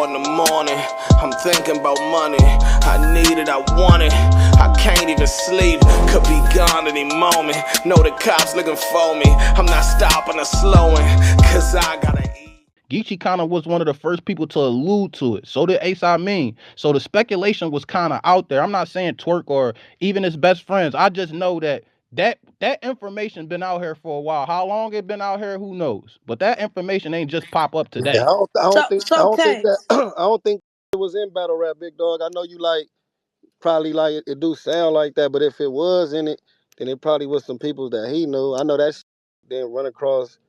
4 in the morning, I'm thinking about money. I need it, I want it, I can't even sleep. Could be gone any moment. Know the cops looking for me. I'm not stopping or slowing, cause I gotta eat. Geechi kind of was one of the first people to allude to it. So did Ace I Mean. So the speculation was kind of out there. I'm not saying Twerk or even his best friends. I just know that information been out here for a while. How long it been out here, who knows? But that information ain't just pop up today. Yeah, I don't think Tex. I don't think it was in battle rap, big dog. I know you probably it do sound like that, but if it was in it, then it probably was some people that he knew. I know that didn't run across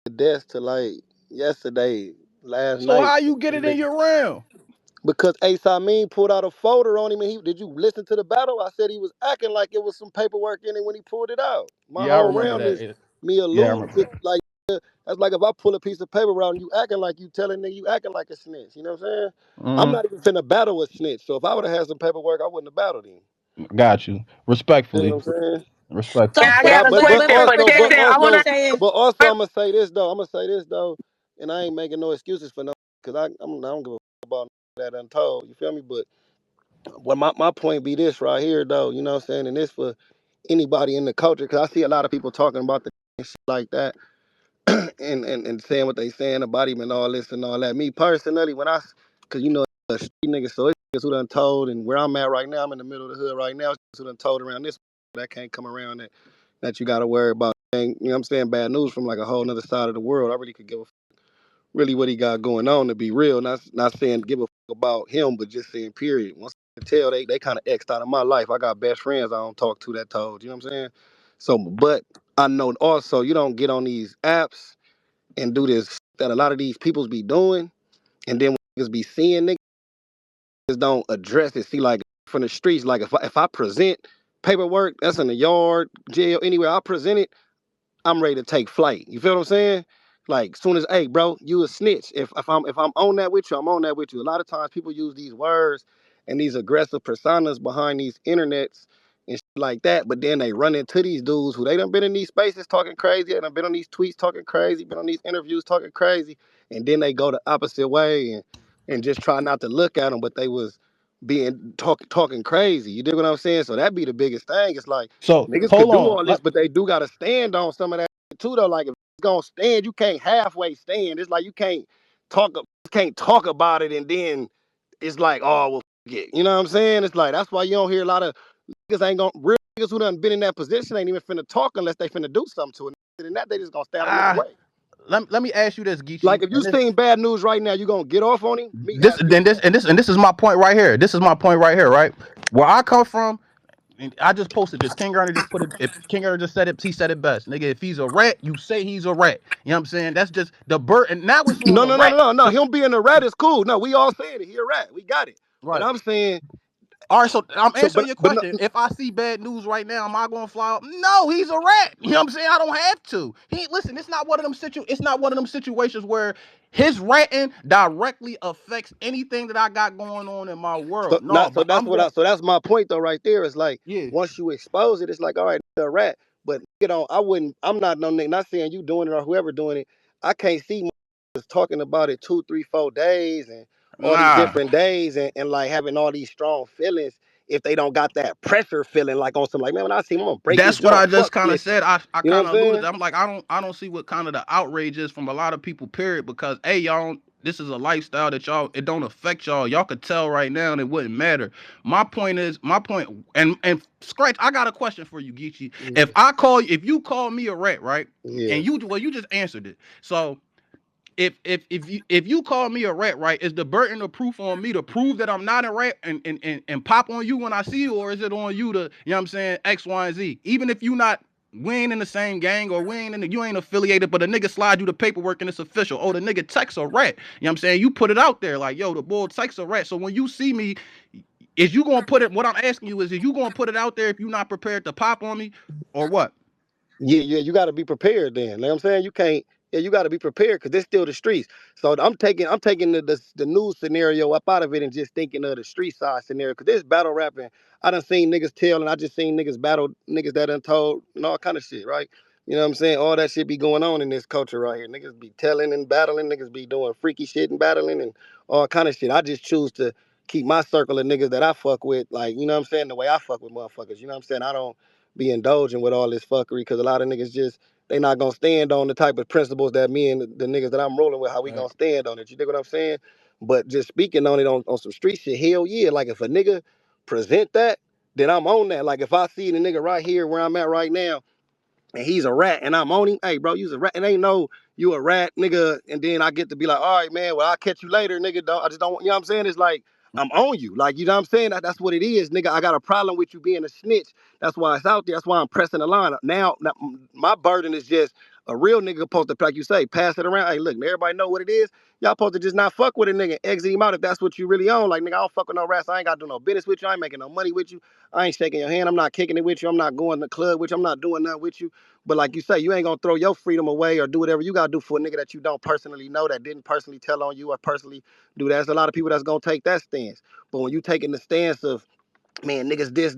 the desk to yesterday, last So night. how you get it in your realm? Because Ace I Mean pulled out a folder on him, and did you listen to the battle? I said he was acting like it was some paperwork in it when he pulled it out. My Yeah, I whole remember realm that. is me Yeah, I alluding remember to that. that's like if I pull a piece of paper out and you acting like you telling me you acting like a snitch. You know what I'm saying? I'm not even finna battle a snitch. So if I would have had some paperwork, I wouldn't have battled him. Got you. You know Respectfully. what I'm saying? Respectfully. So, But I but but also but Tiffany, I want to also say, but also I'm gonna say this though. And I ain't making no excuses for no because I don't give a about that untold. You feel me? But what my point be this right here though. You know what I'm saying? And this for anybody in the culture because I see a lot of people talking about the shit like that. and saying what they saying about him and all this and all that. Me personally, cause a street nigga, so it's niggas who done told, and where I'm at right now, I'm in the middle of the hood right now. It's who done told around this that can't come around that you got to worry about. You know what I'm saying? Bad news from like a whole nother side of the world. I really could give a really what he got going on to be real. Not saying give a fuck about him, but just saying period. Once I tell they kind of X'd out of my life. I got best friends I don't talk to that told. You know what I'm saying? So, but I know also you don't get on these apps and do this that a lot of these peoples be doing, and then when niggas be seeing niggas don't address it. See, like from the streets, like if I present paperwork, that's in the yard, jail, anywhere I present it, I'm ready to take flight. You feel what I'm saying? Like soon as, hey, bro, you a snitch. If I'm on that with you, I'm on that with you. A lot of times people use these words and these aggressive personas behind these internets and shit like that, but then they run into these dudes who they done been in these spaces talking crazy, they done been on these tweets talking crazy, been on these interviews talking crazy, and then they go the opposite way and just try not to look at them, but they was talking crazy. You dig what I'm saying? So that be the biggest thing. It's like So niggas could hold do on. all this, but they do gotta stand on some of that too though. Like if it's gonna stand, you can't halfway stand. It's like you can't talk about it and then it's like, oh well forget. You know what I'm saying? It's like that's why you don't hear a lot of niggas ain't gonna real niggas who done been in that position ain't even finna talk unless they finna do something to it. And that they just gonna stay out of niggas Ah, way. let me ask you this, Like Geechi. if you seen bad news right now, you gonna get off on him? Me This asking then you this that. and this and this is my point right here. This is my point right here, right? Where I come from, and I just posted this. King Garner just put it. If King Garner just said it, he said it best. Nigga, if he's a rat, you say he's a rat. You know what I'm saying? That's just the bird. And now it's on No, the no, no, rat. no, no, no. So Him being a rat is cool. No, we all saying it. He a rat. We got it. But right. I'm saying All right, so I'm so answering your but no, question. If I see bad news right now, am I going to fly up? No, he's a rat. You know what I'm saying? I don't have to. Listen. It's not one of them It's not one of them situations where his ratting directly affects anything that I got going on in my world. No, So but I'm going. so that's my point though right there. It's like Yeah. once you expose it, it's like all right, they're a rat. But I'm not no nigga, not saying you doing it or whoever doing it. I can't see motherfuckers talking about it 2, 3, 4 days and all these Nah. different days and like having all these strong feelings if they don't got that pressure feeling like on some like man when I see him I'm gonna break his That's what jaw. I just Fuck kind of snitching. said. I You know what kind I'm of alluded. saying? I'm like, I don't see what kind of the outrage is from a lot of people. Period. Because hey, y'all, this is a lifestyle that y'all. It don't affect y'all. Y'all could tell right now, and it wouldn't matter. My point, and scratch. I got a question for you, Geechi. Yeah. If you call me a rat, right? Yeah. And you just answered it. So if you call me a rat, right, is the burden of proof on me to prove that I'm not a rat and pop on you when I see you, or is it on you to, you know what I'm saying, X, Y, and Z? Even if we ain't in the same gang or you ain't affiliated, but a nigga slide you the paperwork and it's official. Oh, the nigga Tex a rat. You know what I'm saying? You put it out there like, yo, the boy Tex a rat. So when you see me, is you gonna put it, what I'm asking you is you gonna put it out there if you're not prepared to pop on me or what? Yeah, you got to be prepared then. You know what I'm saying? You can't, yeah, you got to be prepared because it's still the streets. So I'm taking the news scenario up out of it and just thinking of the street side scenario because this battle rapping, I done seen niggas tell and I just seen niggas battle niggas that done told and all kind of shit, right? You know what I'm saying? All that shit be going on in this culture right here. Niggas be telling and battling. Niggas be doing freaky shit and battling and all kind of shit. I just choose to keep my circle of niggas that I fuck with, like, you know what I'm saying, the way I fuck with motherfuckers. You know what I'm saying? I don't be indulging with all this fuckery because a lot of niggas just, they not gonna stand on the type of principles that me and the niggas that I'm rolling with, how we Right. gonna stand on it. You dig what I'm saying? But just speaking on it on some street shit, hell yeah. Like if a nigga present that, then I'm on that. Like if I see the nigga right here where I'm at right now, and he's a rat, and I'm on him. Hey, bro, you's a rat, and ain't no you a rat, nigga. And then I get to be like, all right, man. Well, I'll catch you later, nigga. I just don't. You know what I'm saying? It's like I'm on you. Like you know what I'm saying? That's what it is, nigga. I got a problem with you being a snitch. That's why it's out there. That's why I'm pressing the line. Now my burden is just a real nigga supposed to, like you say, pass it around. Hey, look, everybody know what it is. Y'all supposed to just not fuck with a nigga, exit him out if that's what you really on. Like, nigga, I don't fuck with no rats. I ain't got to do no business with you. I ain't making no money with you. I ain't shaking your hand. I'm not kicking it with you. I'm not going to the club with you. I'm not doing nothing with you. But like you say, you ain't gonna throw your freedom away or do whatever you gotta do for a nigga that you don't personally know, that didn't personally tell on you or personally do that. There's a lot of people that's gonna take that stance. But when you taking the stance of, man, niggas this,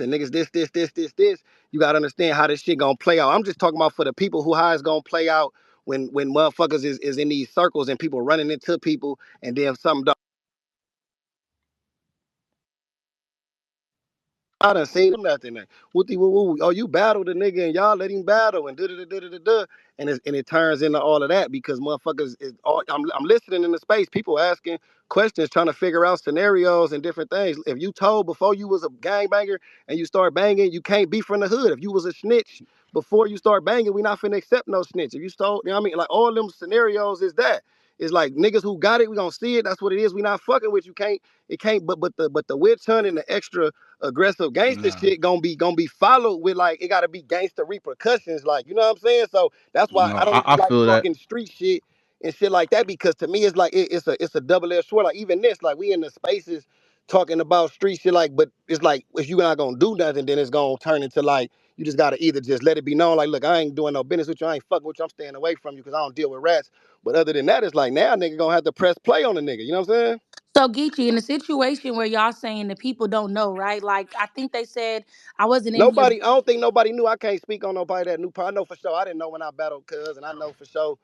and niggas this, you gotta understand how this shit gonna play out. I'm just talking about for the people who how it's gonna play out when motherfuckers is in these circles and people running into people and then something I done seen him nothing. Wooty woo woo. Oh, you battled the nigga and y'all let him battle and da. And it turns into all of that because motherfuckers is all I'm listening in the space, people asking questions, trying to figure out scenarios and different things. If you told before you was a gangbanger and you start banging, you can't be from the hood. If you was a snitch before you start banging, we not finna accept no snitch. If you stole, you know what I mean? Like all them scenarios is that. It's like niggas who got it, we gonna see it. That's what it is. We not fucking with you. Can't it can't but the witch hunt and the extra aggressive gangster Nah, shit gonna be followed with like it gotta be gangster repercussions, like you know what I'm saying. So that's why no, I don't even I like feel that. talking street shit and shit like that because to me it's like it's a double-edged sword. Like even this, like we in the spaces talking about street shit, like but it's like if you not gonna do nothing, then it's gonna turn into like you just gotta either just let it be known, like look, I ain't doing no business with you, I ain't fucking with you, I'm staying away from you because I don't deal with rats. But other than that, it's like now nigga gonna have to press play on the nigga. You know what I'm saying? So Geechi, in a situation where y'all saying the people don't know, right? Like I think they said I wasn't in here. Nobody, I don't think nobody knew. I can't speak on nobody that knew. I know for sure. I didn't know when I battled Cuz, and I know for sure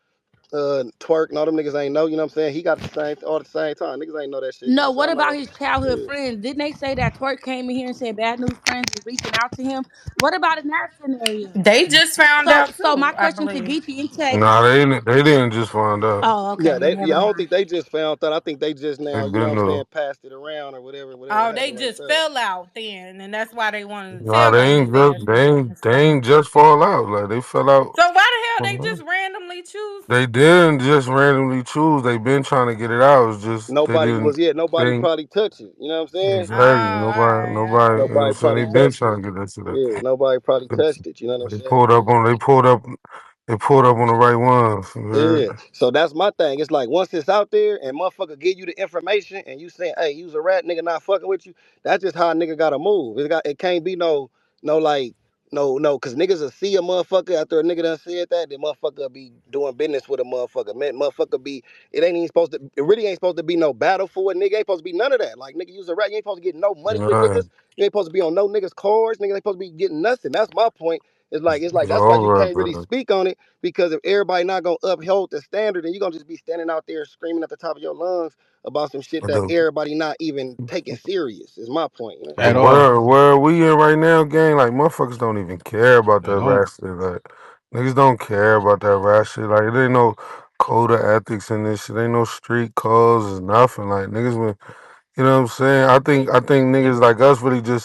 Twerk and all them niggas ain't know. You know what I'm saying? He got the same all at the same time. Niggas ain't know that shit. You know No, what I'm saying? what I about know. his childhood Yeah. friends? Didn't they say that Twerk came in here and said Bad News Friends was reaching out to him? What about in that scenario? They just found So, out so my too, I question to believe. Geechi in text. Nah, they didn't just find out. Oh, okay, Yeah, then they. never Yeah, I don't mind. think they just found that. I think they just They now. You know what been I'm saying? know. Passed it around or whatever Oh, they happened like just that. fell out then, and that's why they wanted to Nah, tell they on ain't his just ass they and ain't they stuff. ain't just fall out. Like they fell out. So why the hell they just randomly choose? They didn't just randomly choose. They been trying to get it out. It's just they Nobody didn't was. Yeah, nobody think probably touched it. You know what I'm saying? Oh, exactly. all right, Nobody. You know what I'm Nobody saying? probably They been touched it. trying to get that shit out. Yeah, nobody probably touched it. You know what I'm They saying? pulled up on. They pulled up. They pulled up on the right ones. You Yeah. heard? So that's my thing. It's like once it's out there and motherfucker give you the information and you saying, hey, you's a rat, nigga not fucking with you, that's just how a nigga gotta move. It can't be no like no, cause niggas will see a motherfucker after a nigga done said that, then motherfucker be doing business with a motherfucker. Man, motherfucker be it ain't even supposed to it really ain't supposed to be no battle for a nigga. Ain't supposed to be none of that. Like nigga, you's a rat, you ain't supposed to get no money with Right. niggas. You ain't supposed to be on no niggas cars, niggas ain't supposed to be getting nothing. That's my point. It's like It's that's why all you right, can't really brother. speak on it because if everybody not gonna uphold the standard, then you're gonna just be standing out there screaming at the top of your lungs about some shit But that the everybody not even taking serious. Is my point. You know? But At all. where we in right now, gang, like motherfuckers don't even care about They that don't. rap shit. Like niggas don't care about that rap shit. Like it ain't no code of ethics in this shit. Ain't no street codes, it's nothing. Like niggas been you know what I'm saying? I think niggas like us really just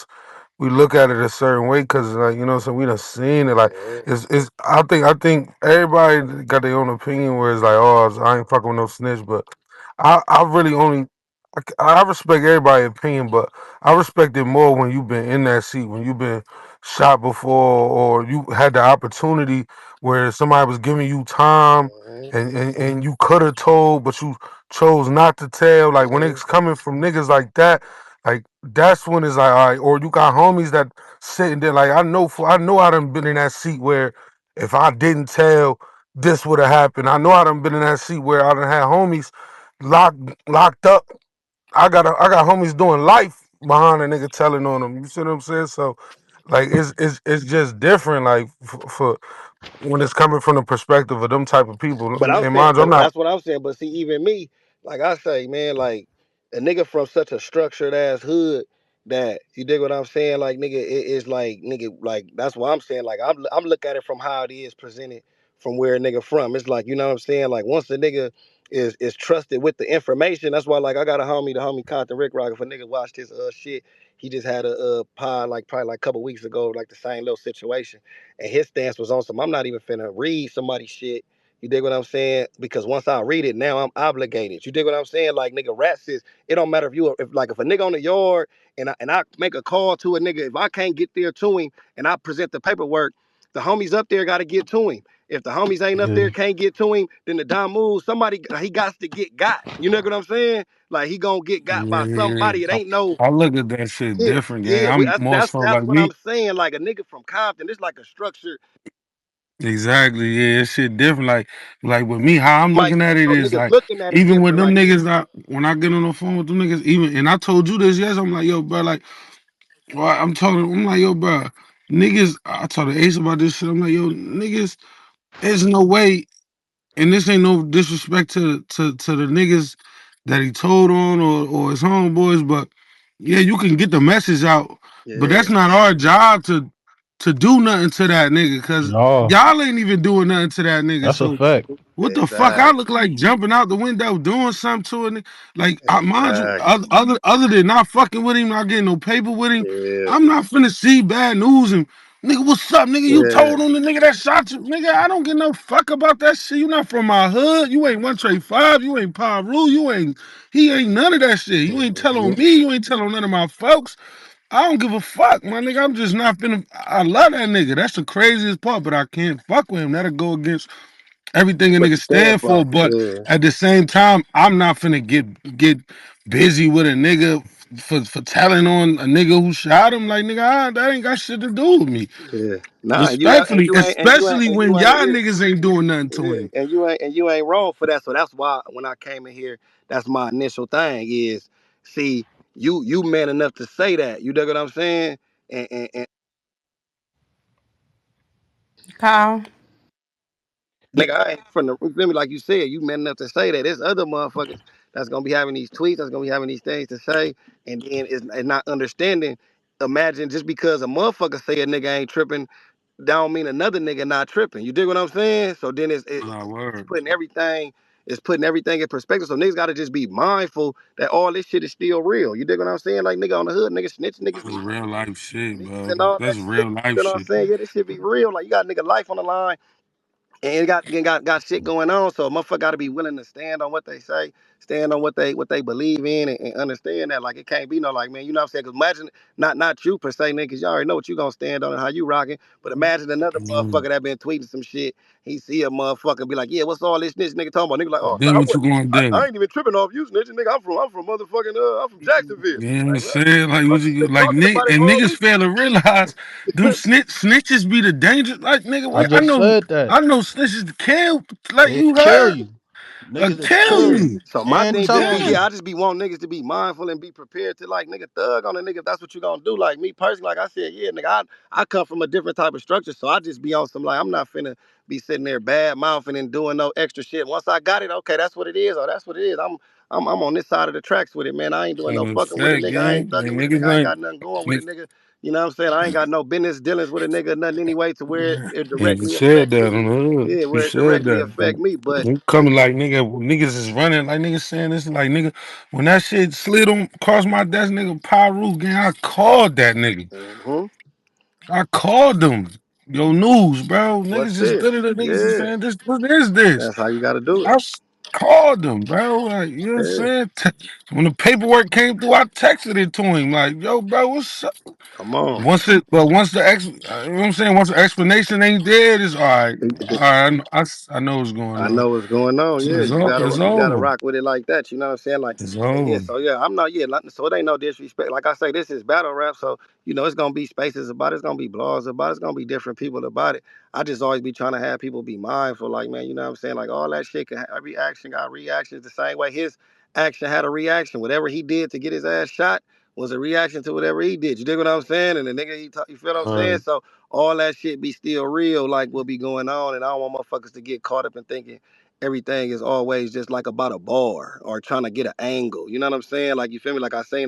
we look at it a certain way because like you know what I'm saying we done seen it like Yeah. it's I think everybody got their own opinion where it's like oh I ain't fucking with no snitch but I really only I respect everybody's opinion but I respect it more when you've been in that seat when you've been shot before or you had the opportunity where somebody was giving you time Mhm. and you could have told but you chose not to tell like when Mhm. it's coming from niggas like that like that's when it's like, all right, or you got homies that sitting there like I know I done been in that seat where if I didn't tell, this would have happened. I know I done been in that seat where I done had homies locked locked up. I got homies doing life behind a nigga telling on them. You see what I'm saying? So Like it's just different. Like for when it's coming from the perspective of them type of people. But I'm And saying, mind you, I'm but not. that's what I'm saying. But see, even me, like I say, man, like a nigga from such a structured ass hood that you dig what I'm saying. Like nigga, it is like nigga, like that's what I'm saying. Like I'm look at it from how it is presented from where a nigga from. It's like you know what I'm saying. Like once a nigga is trusted with the information, that's why like I got a homie, the homie Compton Rick Rock. If a nigga watched his shit, he just had a pod like probably like a couple weeks ago, like the same little situation, and his stance was on some. I'm not even finna read somebody's shit, you dig what I'm saying? Because once I read it, now I'm obligated. You dig what I'm saying? Like nigga, rat says it don't matter if a nigga on the yard and I make a call to a nigga, if I can't get there to him and I present the paperwork, the homies up there got to get to him. If the homies ain't up Yeah, there, can't get to him, then the Don moves. Somebody he got to get got. You know what I'm saying? Like he gonna get got by yeah. somebody. It ain't no I look at that shit yeah, different, gang. yeah. I'm That's more that's so that's like what I'm me. saying. Like a nigga from Compton, it's like a structure. Exactly, yeah, it's shit different. Like with me, how I'm Might looking at it so is niggas like, looking at it even with different. them Like niggas, when I get on the phone with them niggas, even and I told you this, yes, I'm like, yo, bro, like, well, I'm like, yo, bro, niggas. I told the Ace about this shit. I'm like, yo, niggas, there's no way. And this ain't no disrespect to the niggas that he told on or his homeboys, but yeah, you can get the message out, but yeah, that's not our job to do nothing to that nigga, cause No, y'all ain't even doing nothing to that nigga. that's a So fact. what the fuck? I exactly. look like jumping out the window doing something to it. Like, mind you, Exactly. other than not fucking with him, not getting no paper with him, Yeah. I'm not finna see bad news and nigga, what's up, nigga? You Yeah. told on the nigga that shot you, nigga. I don't give no fuck about that shit. You not from my hood. You ain't 135. You ain't Paru. You ain't. He ain't none of that shit. You ain't telling Mhm. me. You ain't telling none of my folks. I don't give a fuck, my nigga. I'm just not finna. I love that nigga. That's the craziest part, but I can't fuck with him. That'll go against everything a What nigga you stand stand for? for. But Yeah. at the same time, I'm not finna get busy with a nigga for telling on a nigga who shot him. Like nigga, that ain't got shit to do with me. Yeah. Nah, and you and Respectfully, you ain't and you ain't especially and when you ain't y'all yeah. niggas ain't doing nothing to Yeah. him. And you ain't wrong for that. So that's why when I came in here, that's my initial thing is see you man enough to say that. You dig what I'm saying? And Kyle. nigga, I ain't from the you feel me like you said, you man enough to say that. There's other motherfuckers that's gonna be having these tweets, that's gonna be having these things to say, and then it's not understanding. Imagine just because a motherfucker say a nigga ain't tripping, don't mean another nigga not tripping. You dig what I'm saying? So then Nah, it's word. putting everything in perspective. So niggas gotta just be mindful that all this shit is still real. You dig what I'm saying? Like nigga on the hood, niggas snitch, niggas That's be real life shit, niggas bro. and all that That's shit. real You life know what I'm shit. saying? Yeah, this shit be real. Like you got nigga life on the line and it got shit going on. So a motherfucker got to be willing to stand on what they say, stand on what they believe in, and understand that like it can't be no like man, you know what I'm saying? Because imagine not you per se, nigga, because you already know what you gonna stand on and how you rocking. But imagine another Mm. motherfucker that been tweeting some shit. He see a motherfucker and be like, yeah, what's all this snitch nigga talking about? Nigga like, oh, Then what you gonna I do? ain't even tripping off you snitching, nigga. I'm from motherfucking I'm from Jacksonville. You know what I'm Like what? saying? Like Fuck what this you nigga like talking Nick about it, and niggas homie? fail to realize them snitches be the danger. Like nigga, I I just know said that. snitches to kill. Like They you kill heard? you. Niggas that Kill kill Yeah. you you. So my and thing tell just be, on Yeah. yeah, you. I just be wanting niggas to be mindful and be prepared to like nigga thug on a nigga if that's what you gonna do. Like me personally, like I said, yeah, nigga, I come from a different type of structure, so I just be on some like I'm not finna be sitting there bad mouthing and doing no extra shit. Once I got it, okay, that's what it is, or that's what it is. I'm on this side of the tracks with it, man. I ain't doing no In fucking with a effect, nigga. I gang. ain't thugging And with a nigga. niggas I ain't ain't got nothing going with a nigga, nigga. You know what I'm saying? I ain't got no business dealings with a nigga, nothing anyway, to where it yeah, you directly said affect that me. on the hood. Yeah, You where it said directly that. affect me. But You coming like niggas is running like niggas saying this like nigga. When that shit slid on across my desk, nigga, Pyru gang, I called that nigga. mhm. I called them. Yo, news, bro. What's Niggas just this? did it. Niggas is Yeah. saying this. What is this? That's how you got to do it. Called them, bro. Like, you know what I'm Yeah, saying? When the paperwork came through, I texted it to him. Like, yo, bro, what's up? come on. Once you know what I'm saying? Once the explanation ain't there, it's all right. All It- right, I know what's going I on. know what's going on. Yeah, It's, you gotta it's you gotta over. rock with it like that. You know what I'm saying? Like, It's and yeah. over. So yeah, I'm not so it ain't no disrespect. Like I say, this is battle rap. So it's gonna be spaces about it. It's gonna be blogs about it. It's gonna be different people about it. I just always be trying to have people be mindful. Like man, you know what I'm saying? Like all that shit. Every action got reactions the same way his action had a reaction. Whatever he did to get his ass shot was a reaction to whatever he did. You dig what I'm saying? And the nigga, you feel what I'm saying? Right. So all that shit be still real, like what be going on. And I don't want motherfuckers to get caught up in thinking everything is always just like about a bar or trying to get an angle. You know what I'm saying? Like, you feel me? Like I said,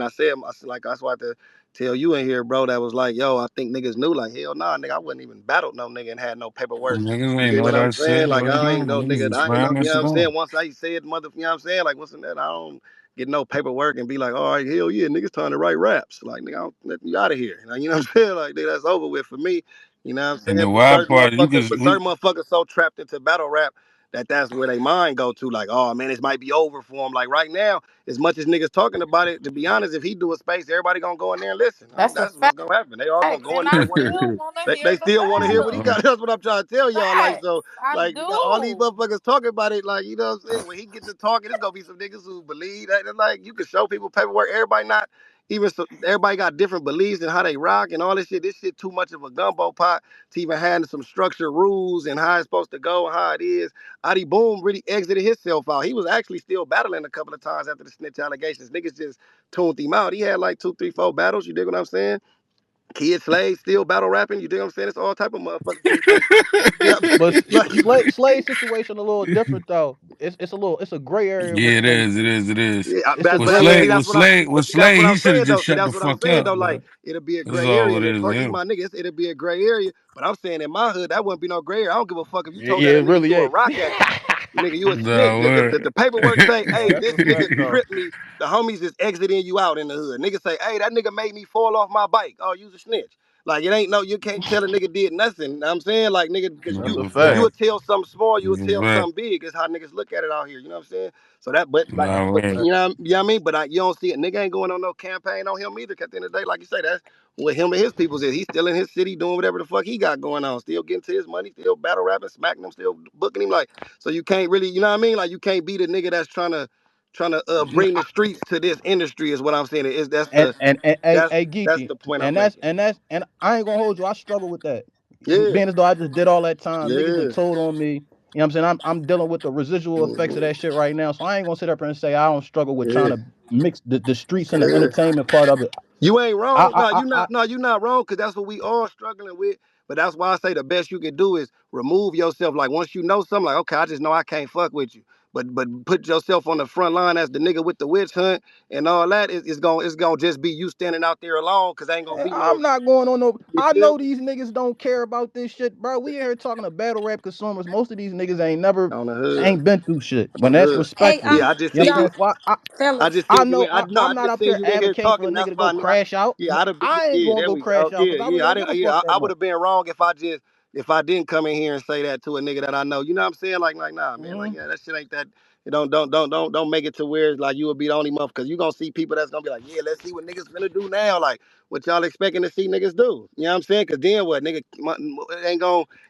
like that's why I had to tell you in here, bro, that was like, yo, I think niggas knew, like, hell nah, nigga, I wouldn't even battle no nigga and had no paperwork. Niggas You ain't dig know what I'm that shit. saying? Like, Right I now, ain't no niggas nigga, just I ain't no, ran you that know what shit I'm saying? on. Once I said mother, you know what I'm saying? Like, what's in that? I don't get no paperwork and be like, all right, hell yeah, niggas trying to write raps. Like, nigga, I don't let you out of here. You know what I'm saying? Like, nigga, that's over with for me. You know what I'm And the saying? wild part, you can. But certain motherfuckers so trapped into battle rap that that's where they mind go to. Like, oh man, this might be over for him. Like right now, as much as niggas talking about it, to be honest, if he do a space, everybody gonna go in there and listen. That's a That's what's fact, gonna happen. They all gonna go in and there I and want to hear. still want to They hear the still want to hear what he battle. got. That's what I'm trying to tell y'all. Like, Facts, so, I like, all these do. motherfuckers talking about it. Like, you know what I'm saying? When he get to talking, it's gonna be some niggas who believe that. And like, you can show people paperwork. Everybody not even so. Everybody got different beliefs and how they rock and all this shit. This shit too much of a gumbo pot to even have some structured rules and how it's supposed to go and how it is. Adi Boom really exited himself out. He was actually still battling a couple of times after the snitch allegations. Niggas just tuned him out. He had like 2, 3, 4 battles. You dig what I'm saying? Kid Slade still battle rapping. You dig what I'm saying? It's all type of motherfuckers. Yeah, But like you. Slade situation a little different though. It's a gray area with Yeah, it Slade is. It shit. is. It is. Yeah, It's a With gray Slade, area. with Slade, with but that's what Slade, I'm he should have saying though. just But shut that's the what I'm fuck saying up, though. Like bro. it'll be a That's gray all area. it And is. Twerk, he Yeah. my nigga. It'll be a gray area. But I'm saying in my hood that wouldn't be no gray area. I don't give a fuck if you told that Yeah, a it nigga really threw a ain't. rock at you. Nigga, you a snitch. No The paperwork say, No, hey, that's this a fact nigga though. tripped me. The homies is exiting you out in the hood. Nigga say, hey, that nigga made me fall off my bike. Oh, you's a snitch. Like it ain't no, you can't tell a nigga did nothing. Know what I'm saying? Like nigga, because That's That's a a you fact. fact. would tell something small, you That's would a tell fact. something big. Is how niggas look at it out here. You know what I'm saying? So that, but like, No but way. you know what I mean? But you don't see it. Nigga ain't going on no campaign on him either. 'Cause at the end of the day, like you say, that's what him and his people's is. He's still in his city doing whatever the fuck he got going on. Still getting to his money, still battle rapping, smacking him, still booking him. Like, so you can't really, you know what I mean? Like you can't be the nigga that's trying to N- bring the streets to this industry is what I'm saying. Is and that's Geechi, the point I'm and making. and I ain't gonna hold you. I struggle with that. Yeah, Being as though I just did all that time, niggas done yeah. told on me. You know what I'm saying? I'm dealing with the residual effects of Mhm. that shit right now. So I ain't gonna sit up here and say I don't struggle with trying Yeah, to mix the streets and the yeah. entertainment part of it. You ain't I wrong. I I, I No, you not wrong, because that's what we all struggling with. But that's why I say the best you can do is remove yourself. Like once you know something, like, okay, I just know I can't fuck with you. But put yourself on the front line as the nigga with the witch hunt and all that. It's gonna just be you standing out there alone, because ain't gonna be no, I'm not going on no. you I feel know me? these niggas don't care about this shit, bro. We in here talking to battle rap consumers. Most of these niggas ain't never On the hood. ain't been through shit. On When the that's hood. Hey, respectful. Yeah, I just You know seen what I'm you. saying? So I I just I seen you know in. No, I I'm not just up seen there you in here advocating for a talking. That's nigga to why, go nigga. I, crash out. yeah, I'd have. I ain't Yeah, gonna there go we go. crash out Yeah, because I really yeah. I don't give didn't. a Yeah, fuck that I would much. have been wrong if I didn't come in here and say that to a nigga that I know. You know what I'm saying? Like, nah, man. Like, Hmm. yeah, that shit ain't that. You don't make it to where it's like you will be the only month, because you gonna see people that's gonna be like, yeah, let's see what niggas finna do now. Like, what y'all expecting to see niggas do? You know what I'm saying? Because then what, nigga,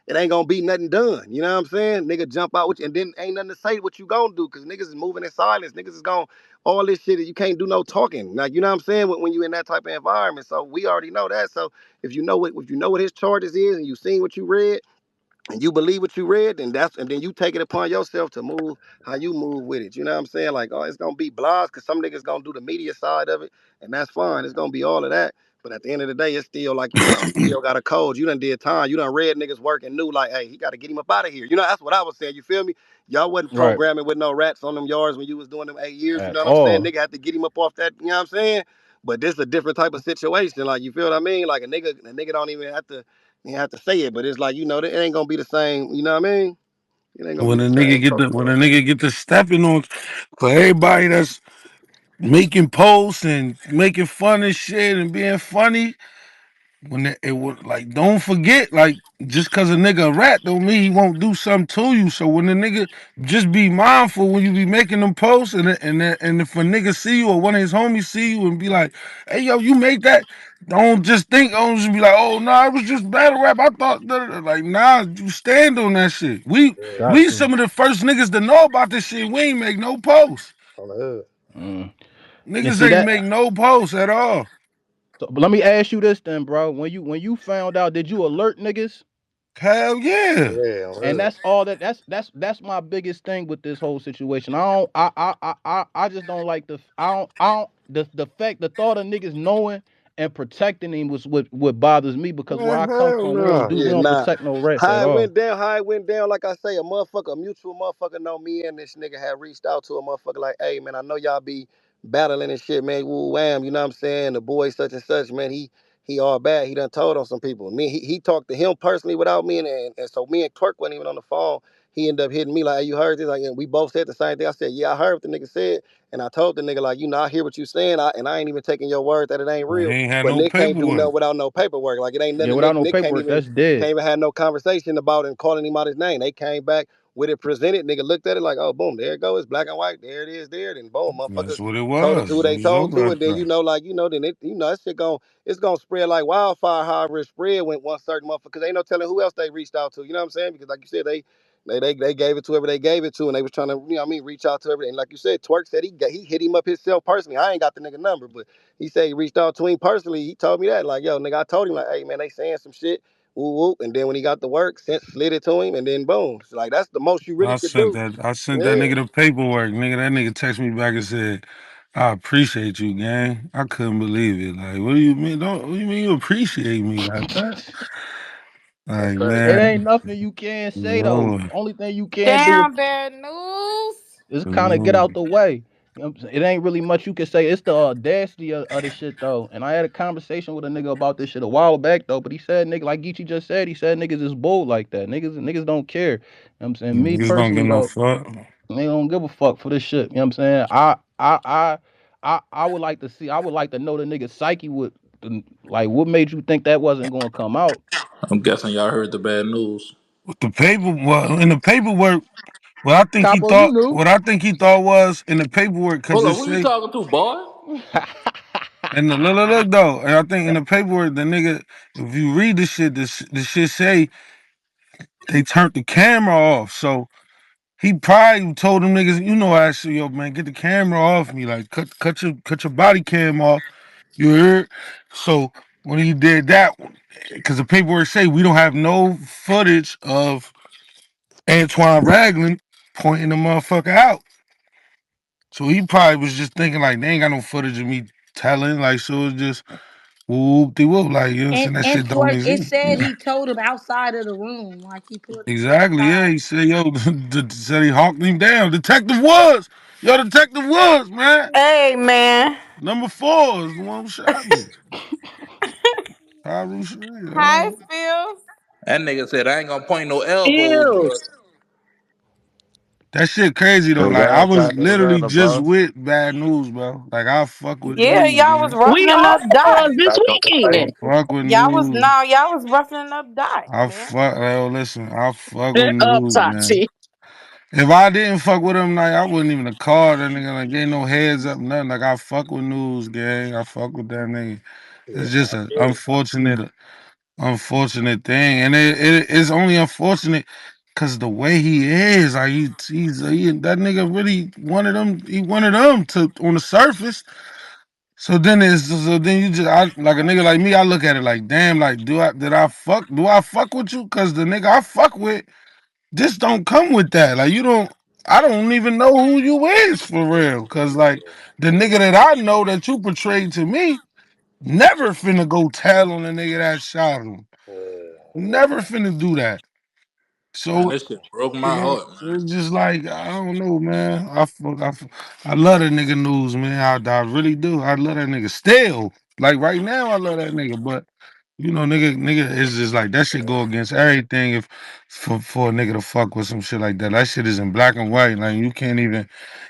it ain't gonna be nothing done. You know what I'm saying? Nigga jump out with you, and then ain't nothing to say what you gonna do, because niggas is moving in silence. Niggas is gonna all this shit. You can't do no talking. Like, you know what I'm saying? When you in that type of environment, so we already know that. So if you know what his charges is, and you seen what you read, and you believe what you read, then you take it upon yourself to move how you move with it. You know what I'm saying? Like, oh, it's gonna be blahs, because some niggas gonna do the media side of it, and that's fine. It's gonna be all of that. But at the end of the day, it's still like, you still got a code. You done did time. You done read niggas work and knew, like, hey, he got to get him up out of here. You know, that's what I was saying. You feel me? Y'all wasn't Right. programming with no rats on them yards when you was doing them 8 years. You At know what I'm saying? all. Nigga had to get him up off that. You know what I'm saying? But this is a different type of situation. Like, you feel what I mean? Like a nigga don't even have to. You have to say it, but it's like, it ain't gonna be the same. You know what I mean? It ain't gonna be When the a nigga same get the protocol. when a nigga get the stepping on for everybody that's making posts and making fun of shit and being funny. When it was like, don't forget, like, just cause a nigga a rat don't mean he won't do something to you. So when the nigga, just be mindful when you be making them posts, and if a nigga see you or one of his homies see you and be like, hey yo, you make that, don't just be like, oh no, it was just battle rap. I thought like, nah, you stand on that shit. We Got we to. some of the first niggas to know about this shit. We ain't make no posts. On the hood. Mm. And Niggas see ain't that. make no posts at all. So, but let me ask you this then, bro. When you found out, did you alert niggas? Hell yeah. Yeah, on And real. that's all that's my biggest thing with this whole situation. I just don't like I don't the fact the thought of niggas knowing and protecting him was what bothers me because where Man, I come hell from no. Yeah, we don't nah. protect no rats at all. How it went down, like I say, a mutual motherfucker know me and this nigga had reached out to a motherfucker like, hey man, I know y'all be battling and shit, man. Woo wham, you know what I'm saying? The boy such and such, man, he all bad. He done told on some people. Me, he talked to him personally without me, and so me and Twerk wasn't even on the phone. He ended up hitting me like, hey, you heard this? Like, and we both said the same thing. I said, yeah, I heard what the nigga said. And I told the nigga, like, you know, I hear what you saying, and I ain't even taking your word that it ain't He real. ain't had But no Nick can't do paperwork. nothing without no paperwork. Like it ain't Yeah, nothing. without no Nick paperwork, that's dead. can't even have no conversation about it and calling him out his name. They came back with it presented. Nigga looked at it like, oh, boom, there it goes. It's black and white. There it is. There. Then boom, That's motherfuckers what it told it to who was. It they was told over to, and after then that. then that shit it's gonna spread like wildfire. However it spread when one certain motherfucker. Ain't no telling who else they reached out to. You know what I'm saying? Because like you said, they gave it to whoever they gave it to, and they was trying to, you know what I mean, reach out to everything. Like you said, Twerk said he hit him up himself personally. I ain't got the nigga number, but he said he reached out to him personally. He told me that, like, yo, nigga, I told him, like, hey, man, they saying some shit, whoop, whoop. And then when he got the work, slid it to him, and then boom. So, like, that's the most you really could do. I sent that Yeah. nigga the paperwork. Nigga, that nigga texted me back and said, I appreciate you, gang. I couldn't believe it. Like, what do you mean? What do you mean you appreciate me like that? That's Like, crazy. It ain't man, nothing you can say though. Lord. Only thing you can do Damn, bad news. is kind of get out Lord. the way. You know what I'm saying? It ain't really much you can say. It's the audacity of this shit though. And I had a conversation with a nigga about this shit a while back though. But he said nigga like Geechi just said, he said niggas is bold like that. Niggas don't care. You know what I'm saying? Me Niggas don't personally give no though, fuck. they don't give a fuck for this shit. You know what I'm saying? I would like to see. I would like to know the nigga psyche would like. What made you think that wasn't gonna come out? I'm guessing y'all heard the bad news. With the paper, well, in the paperwork, Capo, you knew. what I think he thought was in the paperwork, cause Hold it on, who you say, talking to, boy? and the look though, and I think in the paperwork, the nigga, if you read the shit, the shit say they turned the camera off, so he probably told them niggas, you know, actually, yo, man, get the camera off me, like cut your body cam off. You heard? So when he did that, because the paperwork say we don't have no footage of Antoine Ragland pointing the motherfucker out. So he probably was just thinking like they ain't got no footage of me telling, like so it's just whoop de whoop, like you know what I'm saying? That And shit don't Twerk, it exist. said he told him outside of the room, like he pulled him to the Exactly, yeah. side. He said, yo, said he hawked him down. Detective Woods! Yo, Detective Woods, man. Hey, man. Number 4 is the one who shot me. Pyru Shree, Hi, Phil. That nigga said I ain't gonna point no elbows, but Skills. that shit crazy though. Yo, Like I y'all was got niggas literally on the just bus? with bad news, bro. Like I fuck with Yeah, news, y'all was gang. We ruffling all up Dot. was this Back on the I weekend. plane. fuck with Y'all was news. no, y'all was ruffling up Dot, I man. fuck. Yo, listen, I fuck with Shut up, news, man. Tati. If I didn't fuck with him, like I wouldn't even have called that nigga. Like ain't no heads up, nothing. Like I fuck with news, gang. I fuck with that nigga. Yeah, It's just I an feel unfortunate thing, and it's only unfortunate because the way he is, like that nigga really wanted them. He wanted them to on the surface. So then you just like a nigga like me. I look at it like, damn, like do I fuck with you? Cause the nigga I fuck with just don't come with that. Like you don't. I don't even know who you is for real. Cause like the nigga that I know that you portrayed to me never finna go tell on the nigga that shot him. Never finna do that. man, So this shit broke you my know, heart, man. it's just like I don't know, man. I love that nigga news, man. I really do. I love that nigga still. Like right now, I love that nigga. But you know, nigga, it's just like that shit go against everything. If for a nigga to fuck with some shit like that, that shit is in black and white. Like you can't even.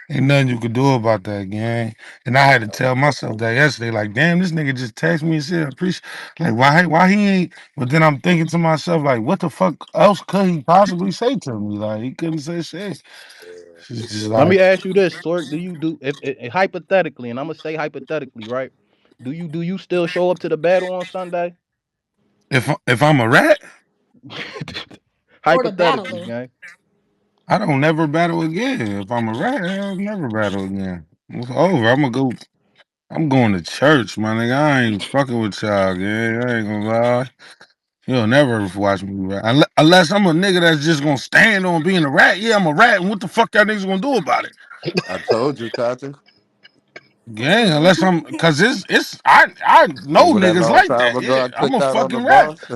Ain't nothing you could do about that, gang. And I had to tell myself that yesterday, like, damn, this nigga just text me and said, I appreciate, like, why he ain't? But then I'm thinking to myself, like, what the fuck else could he possibly say to me? Like, he couldn't say shit. It's just Let like, me ask you this, Twerk. Do you do if hypothetically, and I'm gonna say hypothetically, right? Do you still show up to the battle on Sunday? if I'm a rat, Or the Hypothetically, battler. gang. I don't never battle again. If I'm a rat, I'll never battle again. It's over. I'm going to church, my nigga. I ain't fucking with y'all, gang. I ain't gonna lie. You'll never watch me rat. Unless I'm a nigga that's just gonna stand on being a rat. Yeah, I'm a rat, and what the fuck y'all niggas gonna do about it? I told you, Tati. Gang, unless I'm, cause I know Remember that niggas long like time that. ago Yeah, I I'm took a out on the fucking rat. boss?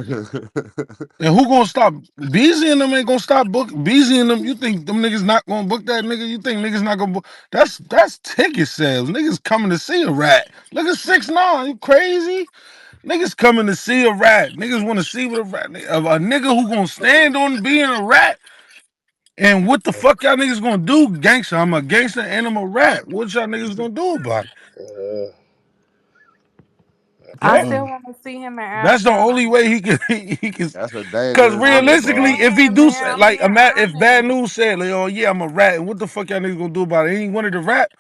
And who gonna stop? Beezy and them ain't gonna stop book. Beezy and them, you think them niggas not gonna book that nigga? You think niggas not gonna book? That's ticket sales. Niggas coming to see a rat. Look at 6ix9ine. You crazy? Niggas coming to see a rat. Niggas want to see what a nigga who gonna stand on being a rat. And what the fuck y'all niggas gonna do, gangster? I'm a gangster and I'm a rat. What y'all niggas gonna do about it? Uh, I That, still Mm. want to see him in that's the only Alabama. way he can he can. That's a Cause dangerous I'm nigga, just realistically, boy. if he saying, do man. I'm like being if Bad honest. News said, like, oh yeah, I'm a rat, and what the fuck y'all niggas gonna do about it? He ain't wanted to rap.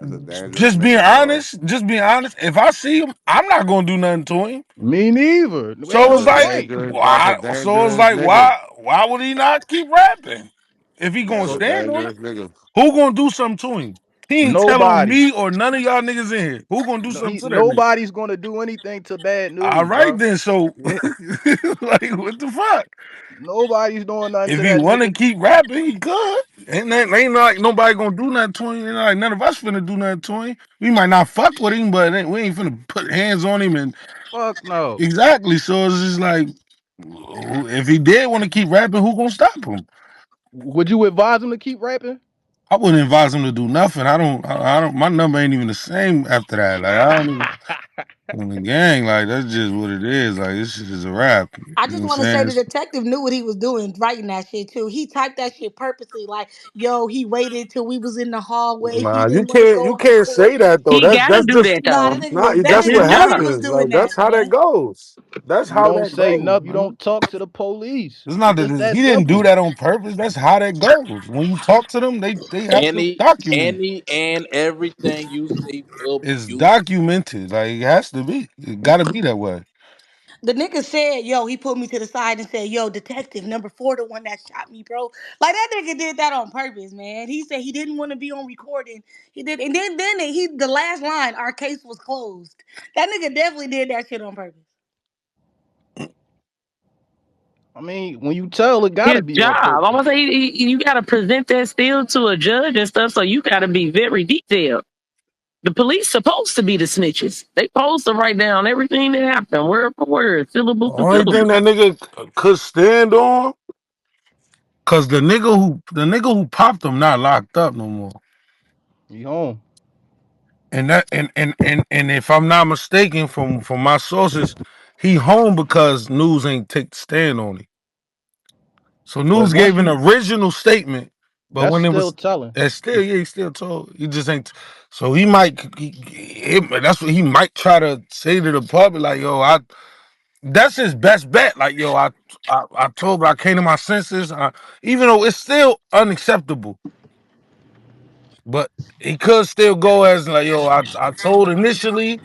That's a dangerous Just being nigga, boy. honest, just being honest. If I see him, I'm not gonna do nothing to him. Me neither. Ain't So That's it's no a like, point. dangerous. That's a why? So it's dangerous like, nigga. why would he not keep rapping if he gonna That's a So stand on it? dangerous nigga. Who gonna do something to him? He ain't tell on nobody. me or none of y'all niggas in here. Who gonna do No, something to that nigga? nobody's gonna do anything to Bad All News, right bro. then. So Yeah, like, what the fuck? nobody's doing nothing If to he that want to nigga. keep rapping, he could. Ain't like nobody gonna do nothing to him. Ain't like none of us finna do nothing to him. We might not fuck with him, but we ain't finna put hands on him. And Fuck no. exactly. So it's just like, if he did want to keep rapping, who gonna stop him? Would you advise him to keep rapping? I wouldn't advise him to do nothing. I don't. My number ain't even the same after that. Like I don't even in the gang. Like that's just what it is. Like this shit is a rap. You I know what just I'm want to say saying? the detective knew what he was doing, writing that shit too. He typed that shit purposely, like, yo, he waited till we was in the hallway. He Nah, you didn't want to can't. You go on can't record. say that though. He gotta That's do just that Nah, though. that That's that's his nigga what knew he was job. happens. doing Like that, that's how that man. goes. That's You how don't that say goes, nothing. You man. don't talk to the police. It's It's not that just that he didn't do simple. that on purpose. That's how that goes. When you talk to them, they have to document. And everything you say will It's you. documented. Like it has to be. It got to be that way. The nigga said, yo, he put me to the side and said, yo, detective number 4, the one that shot me, bro. Like that nigga did that on purpose, man. He said he didn't want to be on recording. He did, and then he the last line, our case was closed. That nigga definitely did that shit on purpose. I mean, when you tell, it His gotta be on job. I'm purpose. gonna say you gotta present that still to a judge and stuff. So you gotta be very detailed. The police supposed to be the snitches. They supposed to write down everything that happened, word for word, syllable for Only thing syllable. that nigga could stand on, cause the nigga who popped him not locked up no more. You home. And that and if I'm not mistaken from my sources, he home because news ain't take the stand on him. So But news once gave an you, original statement, but that's when it still was telling. that's still yeah, he still told. He just ain't. So he might. That's what he might try to say to the public, like, yo, that's his best bet. Like, yo, I told, I came to my senses. Even though it's still unacceptable, but he could still go as like, yo, I told initially,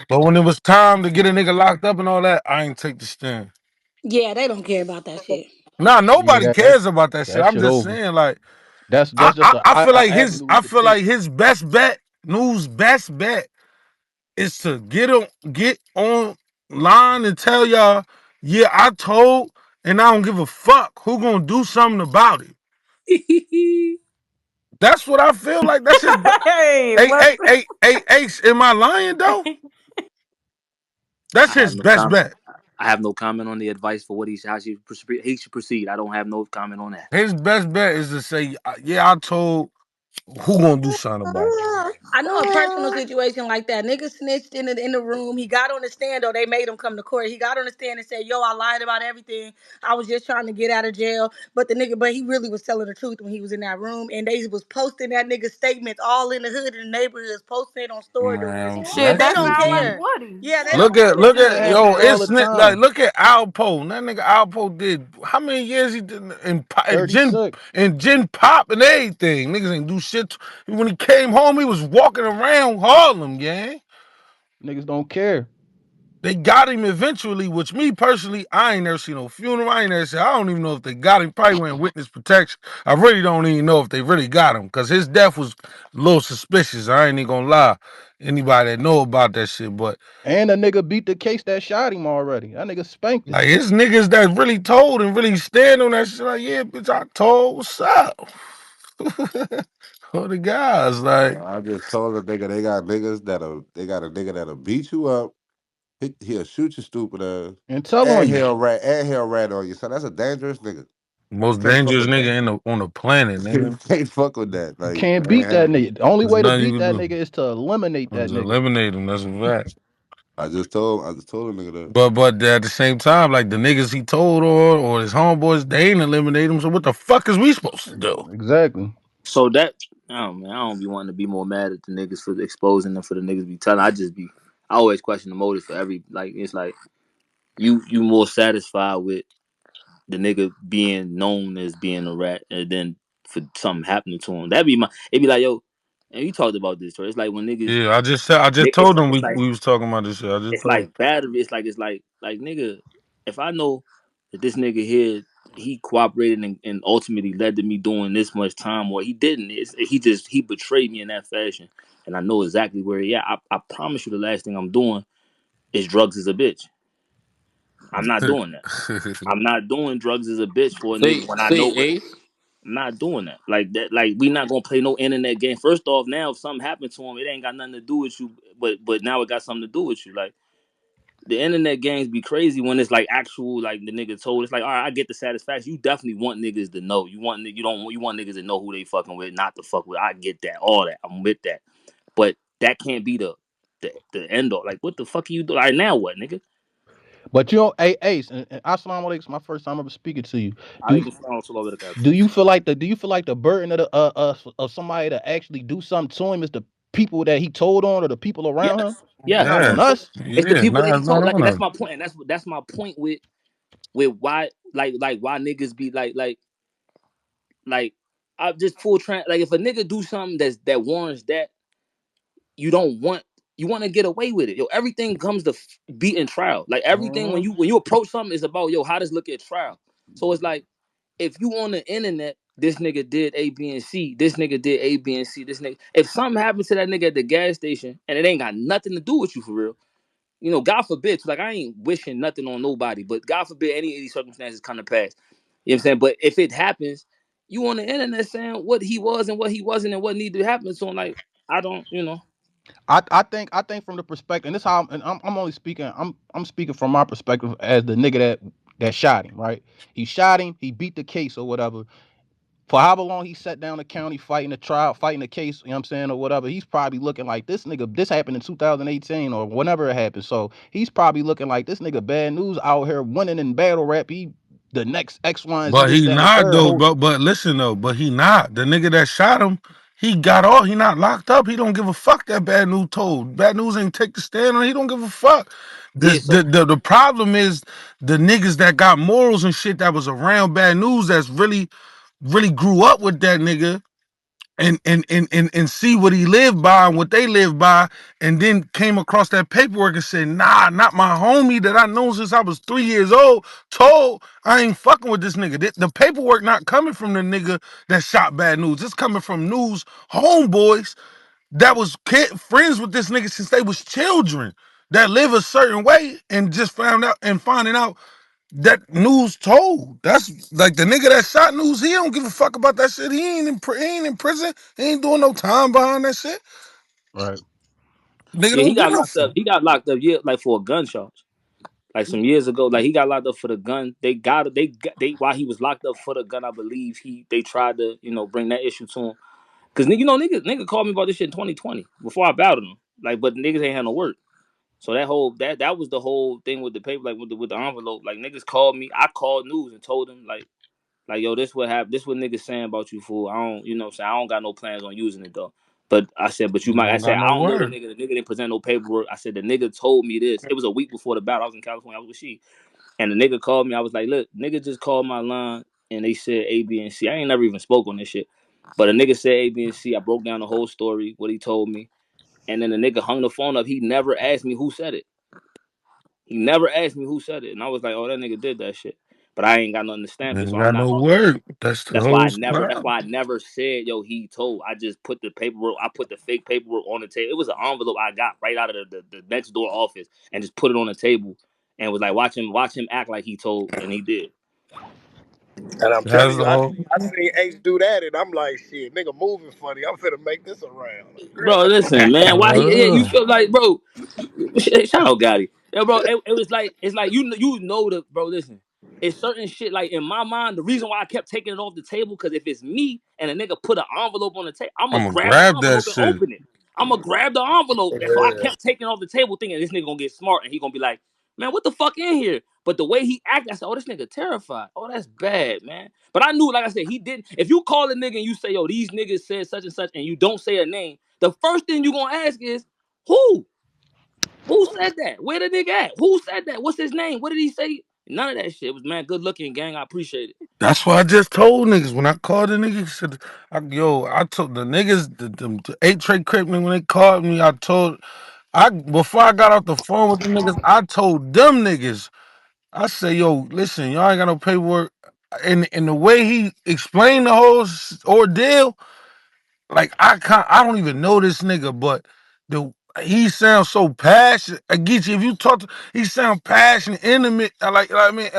but when it was time to get a nigga locked up and all that, I ain't take the stand. Yeah, they don't care about that shit. Nah, Yeah, nobody cares about that shit. that I'm shit just over. saying, like, That's just a, I feel like avenue he could take. his best bet, news best bet, is to get online and tell y'all, yeah, I told, and I don't give a fuck who gonna do something about it. That's what I feel like. That's his. Hey, Hey, what? hey, hey, hey, Ace, am I lying though? That's I have his no best bet. I have no comment on the advice for what he should proceed. I don't have no comment on that. His best bet is to say, yeah, I told, who gonna do something about it. I know a personal situation like that. Nigga snitched in the room. He got on the stand though. They made him come to court. He got on the stand and said, "Yo, I lied about everything. I was just trying to get out of jail." But he really was telling the truth when he was in that room. And they was posting that nigga's statements all in the hood and the neighborhoods, posting it on store doors. Man, Shit, But that they that don't shit sound like be. care. Woody. Yeah, they Look don't at care. They look just That at want happens yo, all it's the attention. like time. look at Alpo. That nigga Alpo did how many years he did $36. in Gin Pop and everything. Niggas ain't do shit. When he came home, he was walking around Harlem, gang. Niggas don't care. They got him eventually, which me personally, I ain't never seen no funeral. I ain't never seen. I don't even know if they got him. Probably went witness protection. I really don't even know if they really got him because his death was a little suspicious. I ain't even gonna lie. Anybody that know about that shit, but And the nigga beat the case that shot him already. That nigga spanked his like shit. it's niggas that really told and really stand on that shit. Like, yeah, bitch, I told. What's up? All the guys, like, I just told a nigga they got niggas that'll they got a nigga that'll beat you up. He'll shoot you stupid ass. And tell on you. And he'll rat on you. So that's a dangerous nigga. You most can't fuck dangerous with that. nigga on the planet, You nigga. can't fuck with that. You Like can't beat that nigga. The only There's way to nothing you beat can that do. nigga is to eliminate that Just nigga. eliminate him. That's a fact. I just told a nigga that. But at the same time, like the niggas he told or his homeboys, they ain't eliminate him. So what the fuck is we supposed to do? Exactly. So that, oh man, I don't be wanting to be more mad at the niggas for exposing them for the niggas be telling. I always question the motives for every, like, it's like you more satisfied with the nigga being known as being a rat and then for something happening to him. It'd be like, yo, and you talked about this, right? It's like when niggas, Yeah, I just it's told them it's like we was talking about this shit. I just it's told like battery. It's like nigga, if I know that this nigga here he cooperated and ultimately led to me doing this much time, or he didn't, he betrayed me in that fashion, and I know exactly where he at. I promise you, the last thing I'm doing is drugs as a bitch. I'm not them. doing that. I'm not doing drugs as a bitch for a Say nigga when I say know what. Ace. I'm not doing that. Like that. Like we not gonna play no internet game. First off, now if something happened to him, it ain't got nothing to do with you. But now it got something to do with you. Like the internet games be crazy when it's like actual. Like the nigga told. It's like all right, I get the satisfaction. You definitely want niggas to know. You want niggas to know who they fucking with, not to fuck with. I get that. All that. I'm with that. But that can't be the end all. Like what the fuck are you doing? All right, now what, nigga? But you know, hey Ace, and Assalamu alaikum, my first time ever speaking to you. I Do think it's all over the couch. you feel like the burden of of somebody to actually do something to him is the people that he told on or the people around him? Yes, It's yes. not Yeah, on us. It's the yeah, people that nah, he it's not told. Like, on and that's them. my point. And that's my point with why like why niggas be like I just full like if a nigga do something that warrants that you don't want you want to get away with it. Yo, everything comes to beating trial. Like everything Mhm. when you approach something is about yo how does look at trial. So it's like if you on the internet. This nigga did A, B, and C. This nigga did A, B, and C. This nigga. If something happens to that nigga at the gas station and it ain't got nothing to do with you for real, God forbid, like I ain't wishing nothing on nobody, but God forbid any of these circumstances come to pass. You know what I'm saying? But if it happens, you on the internet saying what he was and what he wasn't and what needed to happen. So I'm like, I don't. I think from the perspective, and this how I'm only speaking. I'm speaking from my perspective as the nigga that shot him. Right? He shot him. He beat the case or whatever. For however long he sat down the county fighting the trial, fighting the case, you know what I'm saying, or whatever, he's probably looking like this nigga, this happened in 2018 or whenever it happened. So he's probably looking like this nigga bad news out here winning in battle rap. He the next X, Y, and Z, But this, he that, and the not third though. whole But listen though. But he not the nigga that shot him. He got off. He not locked up. He don't give a fuck that bad news told. Bad news ain't take the stand on. He don't give a fuck. Yeah, This so the problem is the niggas that got morals and shit that was around bad news that's really grew up with that nigga and see what he lived by and what they lived by, and then came across that paperwork and said, nah, not my homie that I know since I was 3 years old, told I ain't fucking with this nigga. The paperwork not coming from the nigga that shot bad news. It's coming from news homeboys that was friends with this nigga since they was children that live a certain way and just finding out that news told. That's like the nigga that shot news. He don't give a fuck about that shit. He ain't in prison. He ain't doing no time behind that shit. right. Nigga yeah, he don't give got no locked up. fuck. He got locked up like for a gun charge. Like some years ago, like he got locked up for the gun. They while he was locked up for the gun, I believe they tried to bring that issue to him. Cause nigga called me about this shit in 2020 before I battled him. Like, but niggas ain't had no work. So that was the whole thing with the paper, like with the envelope. Like niggas called me. I called news and told them like yo, this what happened. This what niggas saying about you, fool. I don't, you know what I'm saying? I don't got no plans on using it though. But I said, but you You might. I don't said, got I no don't know the word. nigga. The nigga didn't present no paperwork. I said the nigga told me this. It was a week before the battle. I was in California. I was with she, and the nigga called me. I was like, look, nigga just called my line, and they said A, B, and C. I ain't never even spoke on this shit. But a nigga said A, B, and C. I broke down the whole story, what he told me, and then the nigga hung the phone up. He never asked me who said it. He never asked me who said it, and I was like, oh, that nigga did that shit. But I ain't got nothing to stamp it, Ain't so I'm got not no gonna. word. That's the That's why whole I never. That's crowd. why I never said, "Yo, he told." I just put the paperwork. I put the fake paperwork on the table. It was an envelope I got right out of the next door office, and just put it on the table, and was like, watch him act like he told," and he did. And I'm telling That's you, the I whole. seen H do that, and I'm like, shit, nigga moving funny. I'm finna make this around. Bro, listen, man. Why he? Yeah, you Uh, feel like, bro? Shout out Gotti. Yeah, bro. It was like it's like you know the bro. Listen, it's certain shit like in my mind. The reason why I kept taking it off the table because if it's me and a nigga put an envelope on the table, I'm gonna I'm gonna grab the grab that envelope and shit. open it. I'm gonna grab the envelope, and so I Yeah. kept taking it off the table, thinking this nigga gonna get smart and he gonna be like, man, what the fuck in here? But the way he acted, I said, oh, this nigga terrified. Oh, that's bad, man. But I knew, like I said, he didn't. If you call a nigga and you say, yo, these niggas said such and such, and you don't say a name, the first thing you gonna ask is who? Who said that? Where the nigga at? Who said that? What's his name? What did he say? None of that shit. It was man, good looking gang. I appreciate it. That's what I just told niggas when I called the niggas. Said, I told the niggas, the 8 Tray Crip when they called me. I told, before I got off the phone with the niggas, I told them niggas. I say, yo, listen, y'all ain't got no paperwork. And the way he explained the whole ordeal, like I don't even know this nigga, but the he sounds so passionate. I get you. If you talk to, he sound passionate, intimate. I mean,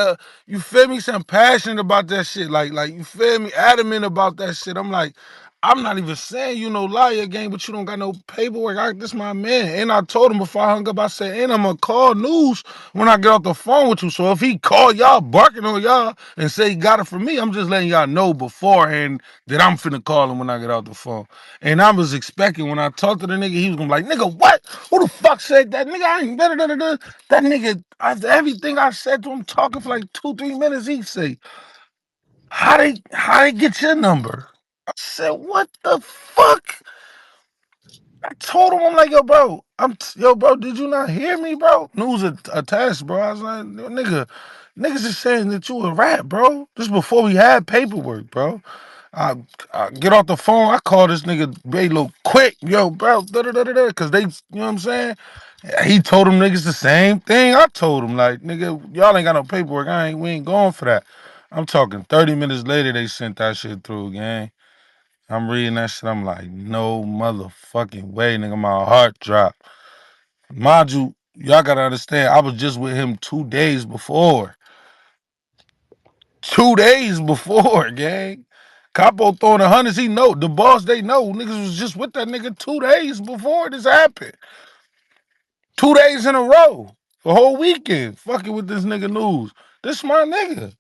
you feel me? He sound passionate about that shit. Like you feel me? Adamant about that shit. I'm like, I'm not even saying you no liar gang, but you don't got no paperwork. This my man. And I told him before I hung up, I said, and I'm gonna call news when I get off the phone with you. So if he call y'all barking on y'all and say he got it from me, I'm just letting y'all know beforehand that I'm finna call him when I get off the phone. And I was expecting when I talked to the nigga, he was gonna be like, nigga, what? Who the fuck said that? Nigga, I ain't da. That nigga, after everything I said to him, talking for like 2, 3 minutes, he say, how they get your number? I said, what the fuck? I told him, I'm like, yo, bro, did you not hear me, bro? News attached, bro. I was like, nigga, niggas is saying that you a rat, bro. This before we had paperwork, bro. I, I get off the phone. I call this nigga Baylo quick, yo, bro, because they, you know what I'm saying? He told them niggas the same thing. I told him, like, nigga, y'all ain't got no paperwork. We ain't going for that. I'm talking 30 minutes later, they sent that shit through, gang. I'm reading that shit. I'm like, no motherfucking way, nigga. My heart dropped. Mind you, y'all gotta understand, I was just with him 2 days before. 2 days before, gang. Capo throwing the hundreds, he know. The boss, they know. Niggas was just with that nigga 2 days before this happened. 2 days in a row. The whole weekend. Fucking with this nigga news. This my nigga.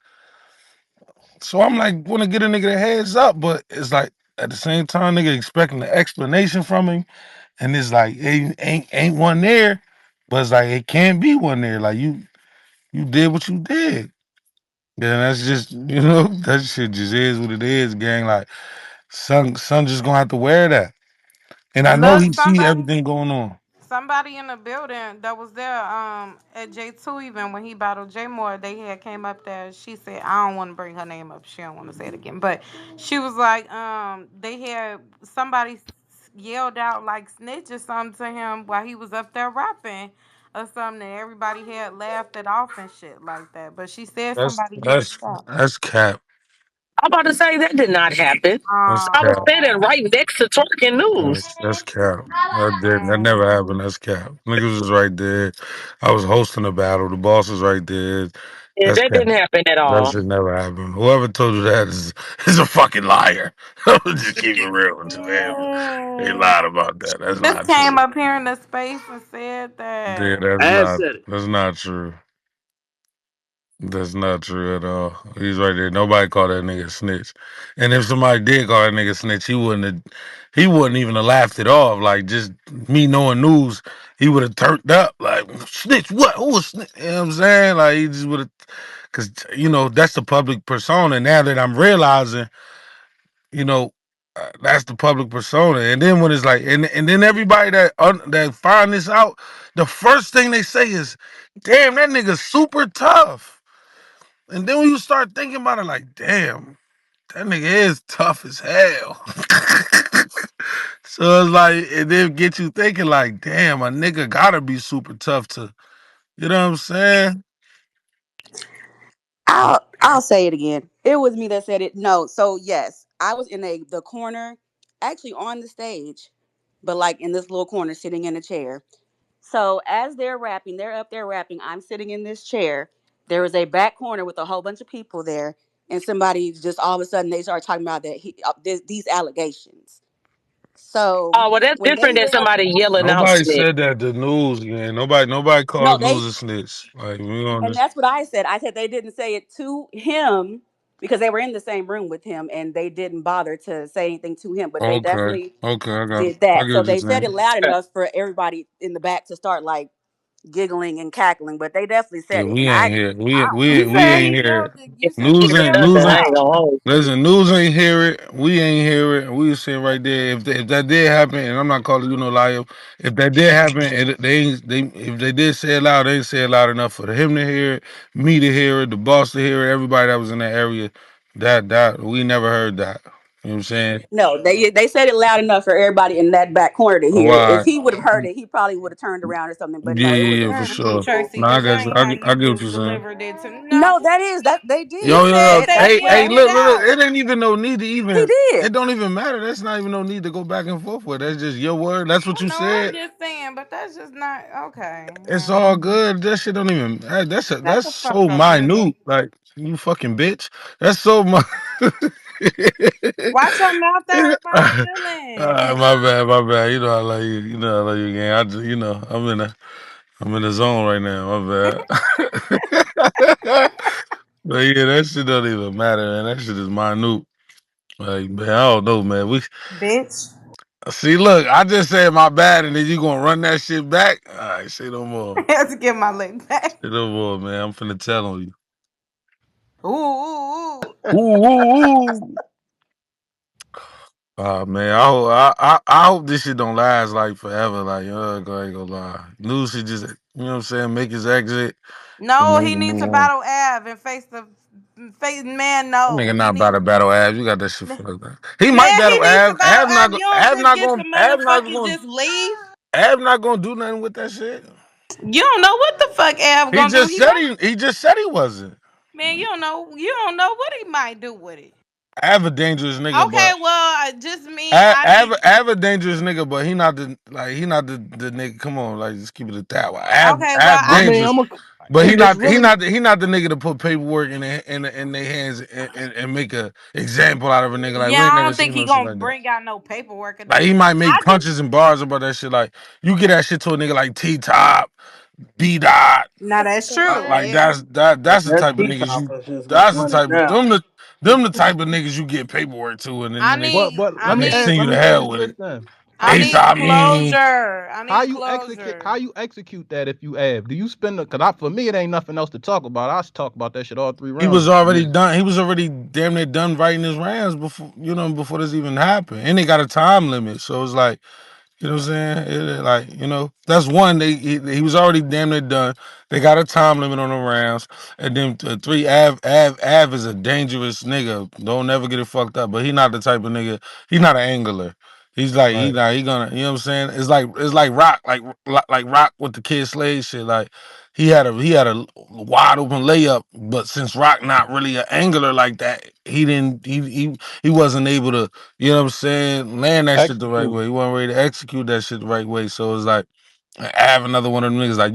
So I'm like, wanna get a nigga the heads up, but it's like at the same time, nigga expecting an explanation from him. And it's like ain't one there. But it's like it can't be one there. Like you did what you did. Yeah, that's just that shit just is what it is, gang. Like son just gonna have to wear that. And I know Look, he see everything going on. somebody in the building that was there at J2 even when he battled J Moore, they had came up there. She said, I don't want to bring her name up. She don't want to say it again. But she was like, they had somebody yelled out like snitch or something to him while he was up there rapping or something. And everybody had laughed it off and shit like that. But she said That's somebody yelled that's it out. that's cap. I'm about to say that did not happen. That's I was cap. standing Oh. right next to Twerk and News. That's cap. That never Mm. happened. That's cap. Niggas was right there. I was hosting the battle. The boss was right there. Yeah, That's that cap. didn't happen at That all. shit never happened. Whoever told you that is a fucking liar. Just keep it real with you, man. They Mm. lied about that. That's Just not came true. up here in the space and said Yeah, that. Ass said it. that's not true. That's not true at all. He's right there. Nobody called that nigga a snitch. And if somebody did call that nigga snitch, he wouldn't even have laughed it off. Like just me knowing news, he would have turned up. Like snitch, what? Who was snitch? You know what I'm saying? Like he just would have, cause that's the public persona. Now that I'm realizing, you know, that's the public persona. And then when it's like, and then everybody that find this out, the first thing they say is, "Damn, that nigga's super tough." And then when you start thinking about it, like, damn, that nigga is tough as hell. So it's like, and then get you thinking, like, damn, a nigga gotta be super tough to, You know what I'm saying? I'll say it again. It was me that said it. No, so yes, I was in the corner, actually on the stage, but like in this little corner, sitting in a chair. So as they're rapping, they're up there rapping. I'm sitting in this chair. There is a back corner with a whole bunch of people there, and somebody just all of a sudden they start talking about that these allegations. So Oh, well, that's when they different than realized, somebody yelling out Nobody snitch. said that the news, man. Nobody no, called news they a snitch. Like we on and this. that's what I said. I said they didn't say it to him because they were in the same room with him and they didn't bother to say anything to him, but they Okay, definitely okay, did I that. get So what you're they said it saying. loud enough for everybody in the back to start like giggling and cackling, but they definitely Yeah, said it. we And ain't here. I You We said ain't he here. yelled. If You said he he News hear ain't yelled it nothing, news I ain't. ain't out. gonna hold you. Listen, news ain't hear it. We ain't hear it. We was sitting right there. If that did happen, and I'm not calling you no liar. If that did happen, they if they did say it loud, they didn't say it loud enough for him to hear it, me to hear it, the boss to hear it, everybody that was in that area. That we never heard that. You know what I'm saying? no, they said it loud enough for everybody in that back corner to hear it. If Why? he would have heard it, he probably would have turned around or something. But no, it was a For few sure. people. Tracy, No, I because got that you. ain't how I you get what just you're saying. delivered it to me. No, No, that they you did. said Yo, They they hey, actually hey, yelled it look, did. look, out. it ain't even no need to He even. did. It don't even matter. That's not even no need to go back and forth with. That's just your word. That's what I you know, I'm said. just saying, but that's just not okay. It's all good. That shit don't even. Shut That's the fuck so up, nigga. minute. Like you fucking bitch. That's so my. Watch your mouth, that hurt my feelings. My bad. You know I love you. You know I love you, gang. I just, I'm in the zone right now. My bad. But yeah, that shit don't even matter, man. That shit is minute. Like, man, I don't know, man. We Bitch. see, look, I just said my bad, and then you gonna run that shit back? All right, say no more. I had to get my leg back. Say no more, man. I'm finna tell on you. Ooh, ooh, ooh. Ooh, ooh, ooh. Man, I hope this shit don't last like forever. Like, I ain't gonna lie. News should just, you know what I'm saying, make his exit, and No, then he needs to move on. battle Av and face man. That No, nigga he not about needs. to battle Av. You got that shit fucked up. He might Man, he battle needs to Av. battle Av. You don't Av just not get the gonna, Av not motherfuckers gonna, just leave. Av not gonna do nothing with that shit. You don't know what the fuck Av He gonna do. just He said might. he just said he wasn't. Man, you don't know. You don't know what he might do with it. Av a dangerous nigga, Okay, but well, just me. I need. Av a dangerous nigga, but he not the nigga. Come on, like just keep it at that. Okay, well, Av I I mean, dangerous, I'm a, but if it's really he not the nigga to put paperwork in their hands and make a example out of a nigga. Like yeah. we ain't I never don't think seen he no shit gonna like that. bring out no paperwork or Like nothing. he might make I just punches and bars about that shit. Like you get that shit to a nigga like T Top, B Dot. now that's true. Like Yeah. that's the That type of T niggas top you. is just That's the running type of now. them the type of niggas you get paperwork to, and then I need. but I let me need. ask send you let to me hell ask with this it. then. I How you Ace, need I mean, closure. I need how closure. you execute that if you have? Do you spend the? Cause for me it ain't nothing else to talk about. I talk about that shit all three he rounds. was already done. He was already damn near done writing his rounds before before this even happened, and they got a time limit, so it's like. You know what I'm saying? Like, that's one. He was already damn near done. They got a time limit on the rounds. And then three, Av is a dangerous nigga. Don't never get it fucked up. But he not the type of nigga. He's not an angler. He's like Right. he gonna. You know what I'm saying? It's like Rock, like Rock with the Kid Slade shit. Like he had a wide open layup, but since Rock not really an angler like that, he didn't he wasn't able to, you know what I'm saying, land that shit the right Execute. way. He wasn't ready to execute that shit the right way. So it's like I have another one of them niggas like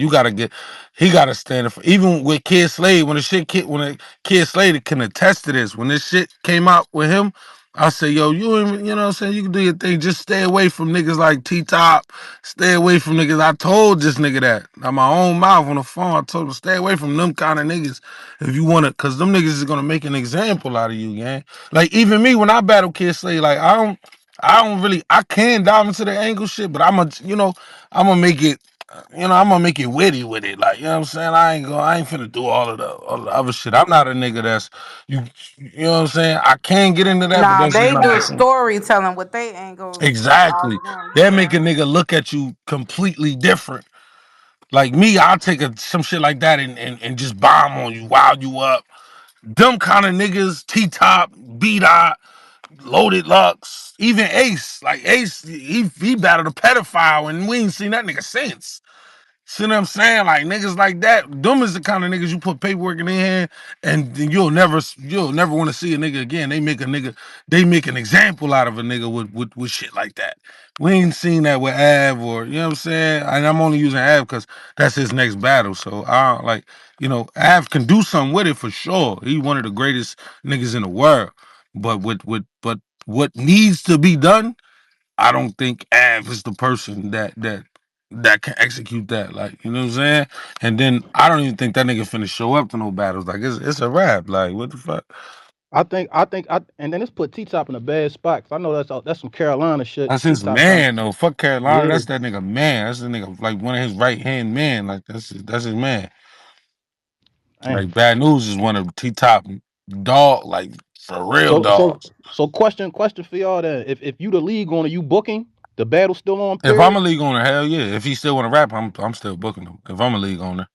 he gotta stand for even with Kid Slade when a Kid Slade can attest to this. When this shit came out with him, I say, yo, you know what I'm saying? You can do your thing. Just stay away from niggas like T Top. Stay away from niggas. I told this nigga that. Out my own mouth on the phone. I told him stay away from them kind of niggas if you wanna, cause them niggas is gonna make an example out of you, gang. Like even me when I battle Kid Slade, like I don't really I can dive into the angle shit, but I'm gonna make it I'm gonna make it witty with it. Like, you know what I'm saying? I ain't finna do all the other shit. I'm not a nigga that's you you know what I'm saying? I can get into that, but Nah, that's just they not do the same. storytelling with they angles. Exactly. They make Yeah. a nigga look at you completely different. Like me, I'll take some shit like that and just bomb on you, wild you up. Them kind of niggas, T Top, B Dot, Loaded Lux, even Ace. Like Ace, he battled a pedophile and we ain't seen that nigga since. See what I'm saying? Like niggas like that, them is the kind of niggas you put paperwork in their hand, and then you'll never want to see a nigga again. They make an example out of a nigga with shit like that. We ain't seen that with Av or you know what I'm saying. And I'm only using Av because that's his next battle. So I don't like Av can do something with it for sure. He's one of the greatest niggas in the world. But what needs to be done, I don't think Av is the person that can execute that. Like, you know what I'm saying? And then I don't even think that nigga finna show up to no battles. Like it's a rap. Like, what the fuck? And then this put T Top in a bad spot. 'Cause I know that's some Carolina shit. That's T his Top trying, man though. Fuck Carolina. yeah. That's that nigga man. That's the nigga like one of his right hand man. Like that's his man. Damn. Like Bad News is one of T Top dog, like for real So so dogs. so question for y'all then. If you the league owner, you booking the battle still on If I'm a period? league owner, hell yeah. If he still wanna rap, I'm still booking him. If I'm a league owner.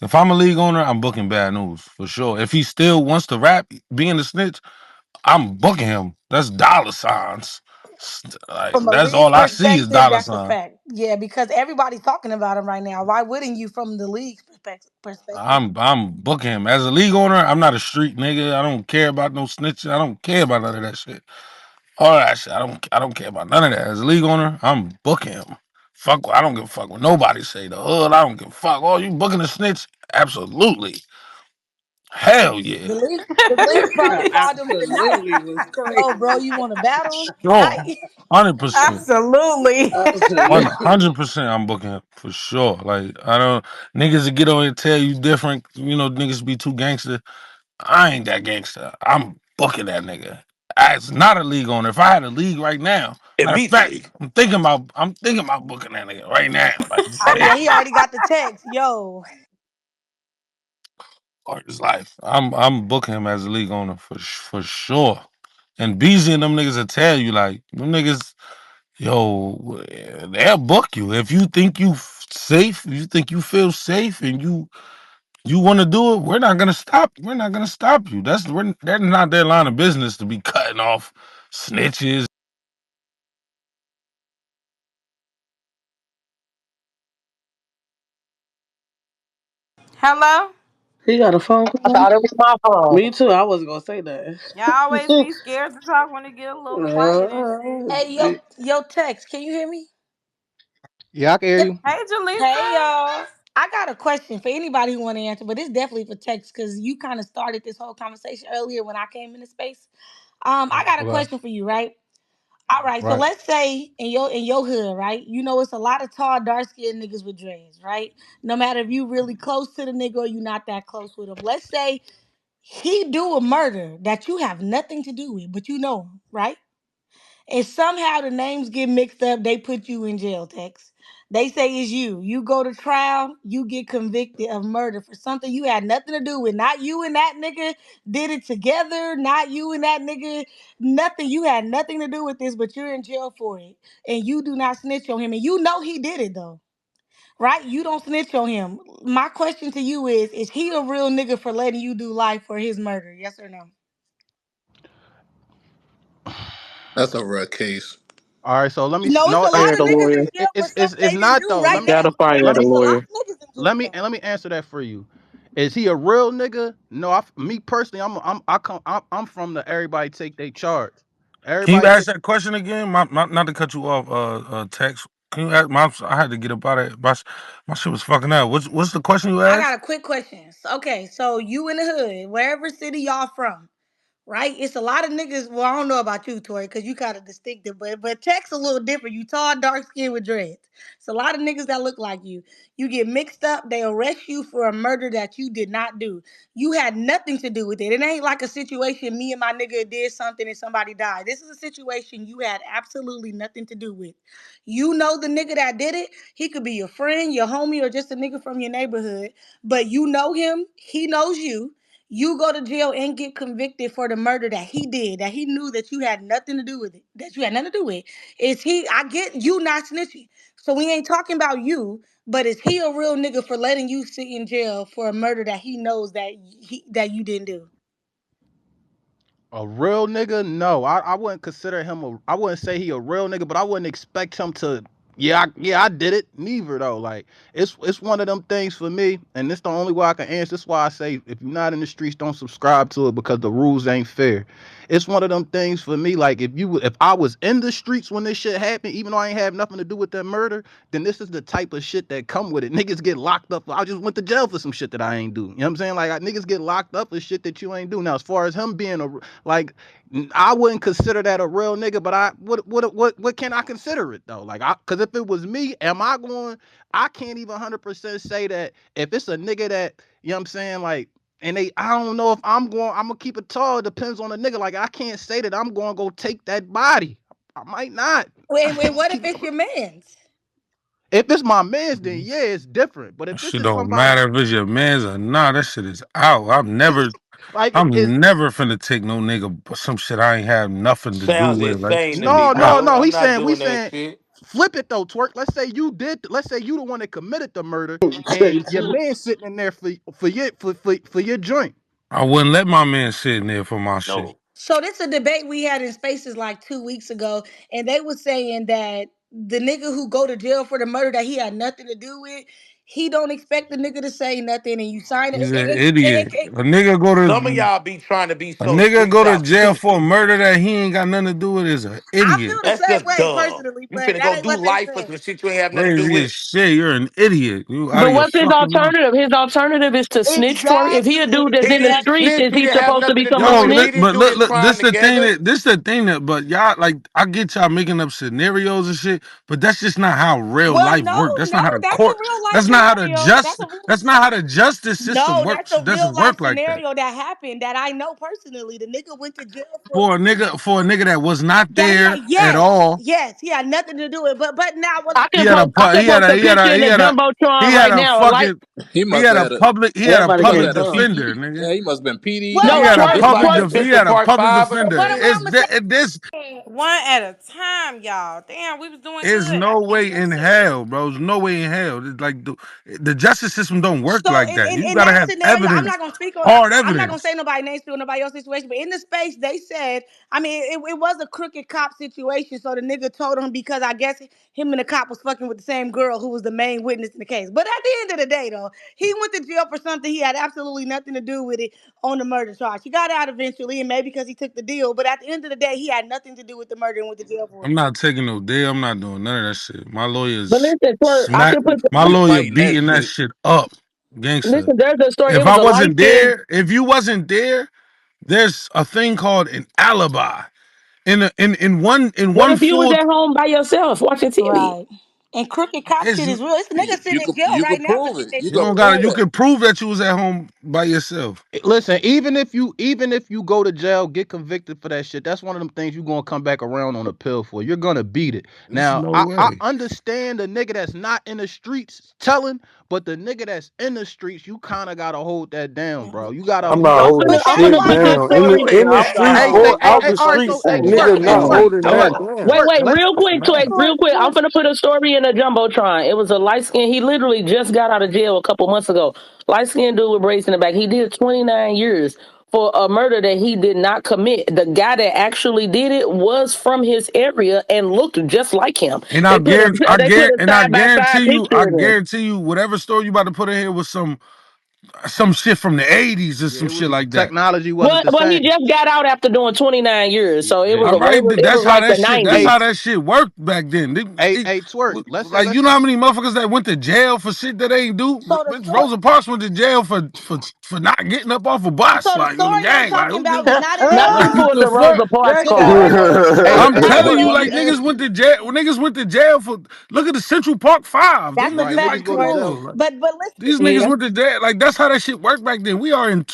If I'm a league owner, I'm booking Bad News for sure. If he still wants to rap, being the snitch, I'm booking him. That's dollar signs. Like From a that's league all I see is perspective, dollar that's a sign. fact. Yeah, because everybody's talking about him right now. Why wouldn't you from the league's perspective? I'm booking him as a league owner. I'm not a street nigga. I don't care about no snitching. I don't care about none of that shit. All that shit. I don't care about none of that. As a league owner, I'm booking him. Fuck. I don't give a fuck what nobody say. The hood. I don't give a fuck. Oh, you booking a snitch? Absolutely. Hell yeah. The league probably called him tonight. Absolutely was Yo, crazy. bro, you want to battle Sure. tonight? 100%. Absolutely. Absolutely. 100% I'm booking it for sure. Like I don't niggas that get on and tell you different, niggas be too gangster. I ain't that gangster. I'm booking that nigga. It's not a league owner. If I had a league right now, It matter of beats fact, league. I'm thinking about booking that nigga right now. Like Yeah, he already got the text. Yo, part of his life. I'm booking him as a league owner for sure. And BZ and them niggas will tell you like them niggas, yo, they'll book you if you think safe. If you think you feel safe and you want to do it, we're not gonna stop. We're not gonna stop you. That's not their line of business to be cutting off snitches. Hello? He got a phone I call? thought it was my phone. Me too. I wasn't gonna say that. Y'all always be scared to talk when it get a little quiet and shit. hey, yo, text. Can you hear me? Yeah, I can hear Yeah. you. Hey, Hey, Jaleesa. y'all. I got a question for anybody who want to answer, but it's definitely for text because you kind of started this whole conversation earlier when I came into space. I got a Okay. question for you, right? All right, so Right. let's say in your hood, right? You know it's a lot of tall, dark skinned niggas with dreads, right? No matter if you really close to the nigga or you not that close with him. Let's say he do a murder that you have nothing to do with, but you know him, right? And somehow the names get mixed up, they put you in jail, Tex. They say it's you. You go to trial, you get convicted of murder for something you had nothing to do with. Not you and that nigga did it together. Not you and that nigga, nothing. You had nothing to do with this, but you're in jail for it. And you do not snitch on him. And you know he did it though. Right? You don't snitch on him. My question to you is he a real nigga for letting you do life for his murder? Yes or no? That's a rare case. All right. So let me No, it's no. a lot Fire of the niggas lawyer. in jail for It's something they didn't not do though. right Gotta now. fire Let the me It's a lot lawyer. of niggas in jail for that. let me answer that for you. Is he a real nigga? No, me personally, I'm from the everybody take they charge. Can you Everybody ask take. that question again? Not to cut you off, text. Can you ask I had to get up out of it. My shit was fucking up. What's the question you I asked? got a quick question. Okay, so you in the hood, wherever city y'all from, right? It's a lot of niggas. Well, I don't know about you, Tori, because you kind of distinctive, but Tech's a little different. You tall, dark skin with dreads. It's a lot of niggas that look like you. You get mixed up. They arrest you for a murder that you did not do. You had nothing to do with it. It ain't like a situation me and my nigga did something and somebody died. This is a situation you had absolutely nothing to do with. You know the nigga that did it. He could be your friend, your homie, or just a nigga from your neighborhood. But you know him. He knows you. You go to jail and get convicted for the murder that he did, that he knew that you had nothing to do with it, that you had nothing to do with. Is he, I get you not snitching. So we ain't talking about you, but is he a real nigga for letting you sit in jail for a murder that he knows that you didn't do? A real nigga? No, I wouldn't consider him I wouldn't say he a real nigga, but I wouldn't expect him to Yeah, I did it. Neither though. Like it's one of them things for me, and it's the only way I can answer. This is why I say if you're not in the streets, don't subscribe to it because the rules ain't fair. It's one of them things for me. Like if I was in the streets when this shit happened, even though I ain't have nothing to do with that murder, then this is the type of shit that come with it. Niggas get locked up. I just went to jail for some shit that I ain't do. You know what I'm saying? Like niggas get locked up for shit that you ain't do. Now as far as him being a like I wouldn't consider that a real nigga, but what can I consider it though? Like cause if it was me, am I going I can't even 100% say that if it's a nigga that, you know what I'm saying, like and I don't know if I'm gonna keep it tall, it depends on the nigga. Like I can't say that I'm gonna go take that body. I might not. And what if it's your man's? If it's my man's, then yeah, it's different. But if That this shit is don't somebody matter if it's your man's or not. That shit is out. like it's I'm never finna take no nigga some shit I ain't have nothing to do Sounds with. Like, insane to shit is me, no, out. no, bro. no. I'm He's not saying we doing that saying shit. flip it though, twerk. Let's say you the one that committed the murder Say and your man sitting in there for your joint. I wouldn't let my man sit in there for my shit. No. So this is a debate we had in Spaces like 2 weeks ago, and they were saying that the nigga who go to jail for the murder that he had nothing to do with, he don't expect the nigga to say nothing, and you sign it. He's an idiot. Some of y'all be trying to be A so nigga streets go to out jail for a stupid. murder that he ain't got nothing to do with is an I idiot. feel the That's same just way dumb. personally, You but finna that go ain't do what they life for said. some shit you ain't have nothing to do Crazy with. as shit. You're an idiot. You out But of your what's his fucking mind. alternative? His alternative is to snitch twerk. If he a dude Exactly. that's He in the didn't streets, snitch. is We he didn't have supposed to nothing to become do a Yo, with it. snitch? We didn't do but this look, crime this the thing together. that but y'all like I get y'all making up scenarios and shit, but that's just not how real Well, life no, work. That's no, not how the that's a court. real life That's not how the scenario. just. That's not how the justice system No, that's works. a It real doesn't life work like that. scenario that happened that I know personally. The nigga went to jail for For a nigga that was not that. He there had at all. he had nothing to do with it. But now, well, I He can had a post. I pu- can post a picture in the he jumbotron had right a now. Like fucking He he must had have a had a public he had a everybody he must got public have had a time. defender, PD. nigga. Yeah, he must have been well, He PD. well, had a This twerk, like public twerk. this. def- he This a had a part public five of the defender. But what debate. I'm gonna say, This One at a time, y'all. Damn, we was doing is good. I no can't way in listen. hell, bro. There's no way in hell. It's like the justice system don't work so like that. You in gotta that have scenario, I'm evidence, not gonna speak on. hard I'm not gonna evidence. say nobody names to nobody else's situation. But in the space, they said, I mean, it was a crooked cop situation. So the nigga told him because I guess him and the cop was fucking with the same girl who was the main witness in the case. But at the end of the day, though, he went to jail for something he had absolutely nothing to do with it on the murder charge. He got out eventually, and maybe because he took the deal. But at the end of the day, he had nothing to do with the murder and went to jail for I'm it. not taking no deal. I'm not doing none of that shit. My but lawyer's listen, twerk. I smack. can put. My We lawyer fighting that beating that shit. shit up, gangster. Listen, there's a story. It If was I a light wasn't skin. there, if you wasn't there, there's a thing called an alibi. In What one if you was full, at home by yourself watching TV? Right. And crooked cop it's shit is real. It's a nigga sitting in jail You right could now for prove shit it. that You you he could don't didn't got to. prove You do. that. can prove that you was at home by yourself. Listen, even if you go to jail, get convicted for that shit, that's one of them things you're gonna come back around on a pill for. You're gonna beat it. There's Now, no I way. understand the nigga that's not in the streets telling, but the nigga that's in the streets, you kind of gotta hold that down, bro. You gotta I'm you not got to I'm the But finna that's shit put why this I'm down. saying story. In the I'm not streets hey holding or say it hey, out hey the down. all right, so streets, hey Damn, twerk, nigga hey not twerk, God holding twerk, that damn. down. Wait, twerk. wait, Let's real quick, Man. Twig, real quick. I'm finna put a story in the jumbotron. It was a light skin. He literally just got out of jail a couple months ago. Light skinned dude with braids in the back. He did 29 years for a murder that he did not commit. The guy that actually did it was from his area and looked just like him. And They put a I side by side picture of him. guarantee you, whatever story you about to put in here was some shit from the '80s or yeah, some shit the like that. technology wasn't Well, the well, he same. just got out after doing 29 years, so Hey, All right, it was that's how like the that shit. That's hey, 90s. how that shit worked back then. hey, twerk. Let's say Like you know how many motherfuckers that went to jail for shit that they ain't do. so the Bitch, story. Rosa Parks went to jail for not getting up off a So bus, the like with a story I'm gang. Like talking who about gives? was not in the Not you Like what pulled the the 80s. fuck? Rosa Parks That The guy. card. story was hey, I'm hey, not in telling twerk. the you, Let like me 80s. ask niggas you. went to jail. Niggas went to jail for look at the Central Park Five. That's a Right, niggas Like fact, go come to twerk. jail. on, like, But listen, these niggas Yeah. went to jail. Like that's how that shit worked back then. We are in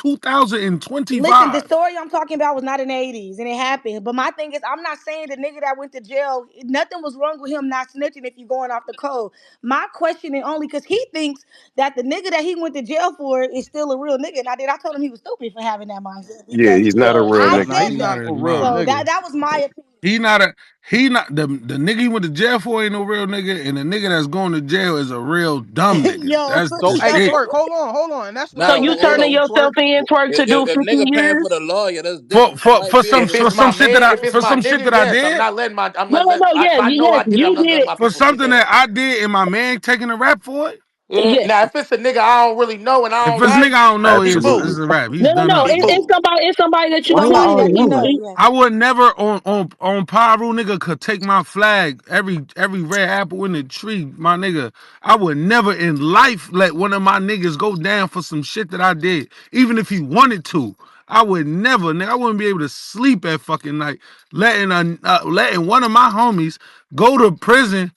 listen, the 2025. story I'm talking about was not in the 80s and it happened. But my thing is, I'm not saying the nigga that went to jail, nothing was wrong with him not snitching if you going off the code. My question is only because he thinks that the nigga that he went to jail for is still a real nigga. And I told him he was stupid for having that mindset Yeah, because he's not a real Oh I no, nigga. said he's He not that. no is real not. So nigga. that was my opinion. He not a he not the nigga he went to jail for ain't no real nigga, and the nigga that's going to jail is a real dumb nigga. Yo, That's So, just hey, yo. it. twerk, hold on, and that's what So I Nah, you was hold turning saying, on. twerk. yourself in, twerk, to do If 50 nigga paying for years? the lawyer, that's different. He might be able If to For it's get some my shit that man, I if it's for my some shit nigga, that I yes, I'm did. not letting my. I'm No, not no, letting. no. If Yeah, I know yes, I did it, I'm you not did letting it. my For people sit something there. that I did and my man taking a rap for it. Yeah. Now, if it's a nigga I don't really know and I If don't this nigga like, I don't know, he it's smooth. Absolutely. a rap. He's No, no, done no. up. He It's cool. somebody. It's somebody that you Well, he believe that already he. know, he yeah. I would never on Pyro nigga could take my flag every red apple in the tree, my nigga. I would never in life let one of my niggas go down for some shit that I did, even if he wanted to. I would never, nigga. I wouldn't be able to sleep at fucking night letting one of my homies go to prison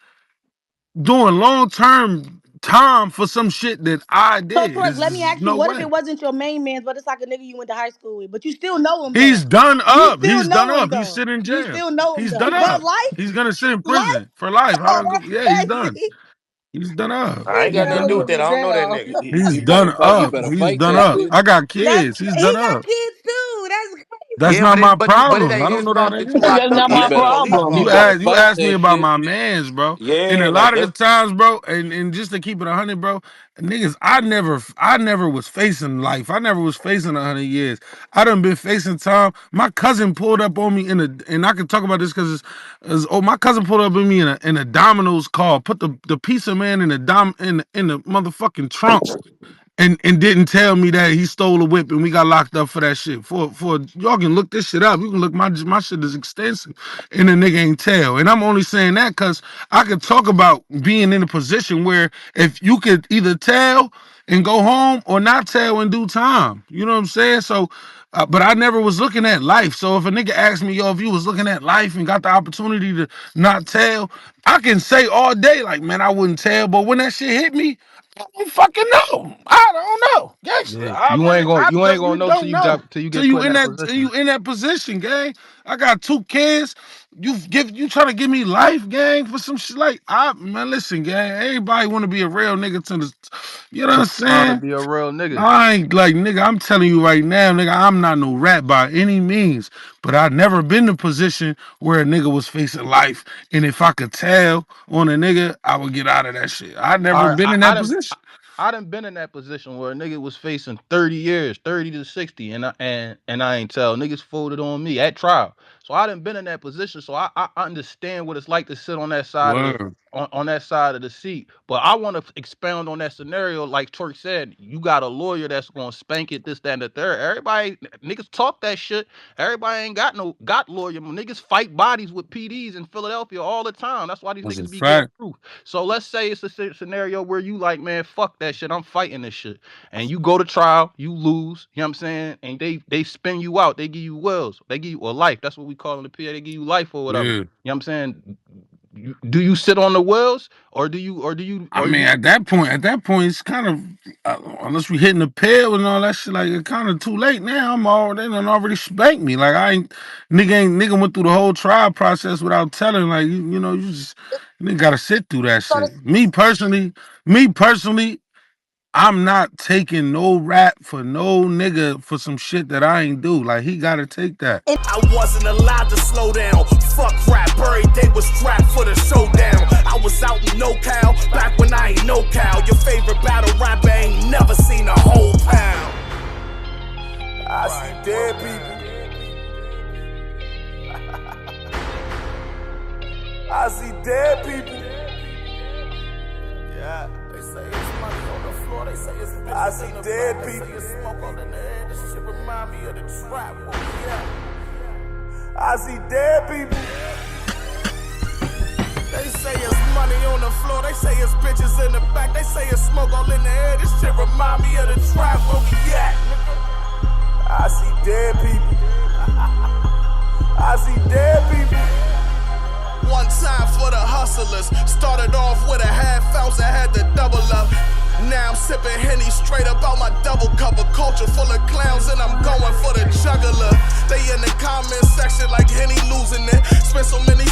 doing long term time for some shit that I So did. twerk, let me There's ask you, no what if way. it wasn't your main man, but it's like a nigga you went to high school with, but you still know him He's though? done You up. still He's done know him up. He's though. sitting in You jail. still know him He's though. done But up. life, He's gonna sit in life. prison for life. I Oh, don't. Yeah, he's that's done. crazy. He's done up. I ain't got He's nothing to done do Nigga with up. that. went I to don't know that jail. nigga. He's You better done fight. You up. better He's fight done that up. shit. I got That's kids. He's he done got up. kids too. That's That's crazy. Yeah, not my but it problem. ain't I don't his know that fault that you nigga. That's locked up not and You my it's the better. police problem. You You fault. better asked you fight asked me that about shit. my mans, bro. And Yeah, a like lot of the that's times, bro, and just to keep it 100, bro, niggas, I never was facing life. I never was facing 100 years. I done been facing time. My cousin pulled up on me and I can talk about this because my cousin pulled up on me in a Domino's car, put the pizza man in the motherfucking trunk and didn't tell me that he stole a whip and we got locked up for that shit. For y'all can look this shit up. You can look my shit is extensive, and the nigga ain't tell. And I'm only saying that because I could talk about being in a position where if you could either tell and go home or not tell and do time. You know what I'm saying? So. But I never was looking at life. So if a nigga asked me, yo, if you was looking at life and got the opportunity to not tell, I can say all day, like, man, I wouldn't tell. But when that shit hit me, I don't fucking know. I don't know. Gangster. Yeah, I really you ain't gonna you know till don't you know. got till you Till get you put in in that that till position. you in that position, gang. I got 2 kids. You trying to give me life, gang, for some shit like man, listen, gang. Everybody wanna be a real nigga to the you know what I'm Trying to saying? be a real nigga. I ain't like nigga, I'm telling you right now, nigga, I'm not no rat by any means. But I've never been in a position where a nigga was facing life. And if I could tell on a nigga, I would get out of that shit. I never All right, been in I that done position. I done been in that position where a nigga was facing 30 years, 30 to 60, and I ain't tell. Niggas folded on me at trial. So I done been in that position. So I understand what it's like to sit on that side of the Word. on that side of the seat. But I want to expound on that scenario. Like Twerk said, you got a lawyer that's gonna spank it, this, that, and the third. Everybody niggas talk that shit. Everybody ain't got lawyer. Niggas fight bodies with PDs in Philadelphia all the time. That's why these That's a niggas be getting fact. proof. So let's say it's a scenario where you like, man, fuck that shit. I'm fighting this shit. And you go to trial, you lose, you know what I'm saying? And they spin you out. They give you wills. They give you a life. That's what we call in the PA. They give you life or whatever. Yeah. You know what I'm saying? Do you sit on the wills or do you I mean, at that point, it's kind of unless we hitting the pill and all that shit, like it's kind of too late now. They done already spanked me. Like nigga went through the whole trial process without telling. Like you just nigga gotta sit through that So shit. Me personally, I'm not taking no rap for no nigga for some shit that I ain't do. Like he gotta take that. I wasn't allowed to slow down. Fuck rap, every day was strapped for the showdown. I was out in NoCal, back when I ain't no cow. Your favorite battle rapper ain't never seen a whole pound. I see dead people. I see dead people. Yeah. They say it's money on the floor, they say it's bitches. I see dead people. They say it's smoke on the air. This shit remind me of the trap. Yeah. I see dead people. They say it's money on the floor, they say it's bitches in the back. They say it's smoke all in the air. This shit remind me of the trap. Where we at? I see dead people. I see dead people. One time for the hustlers. Started off with a half ounce and had to double up. Now I'm sipping Henny straight up out my double cup. A culture full of clowns and I'm going for the juggler. They in the comment section like Henny losing it. Spent so many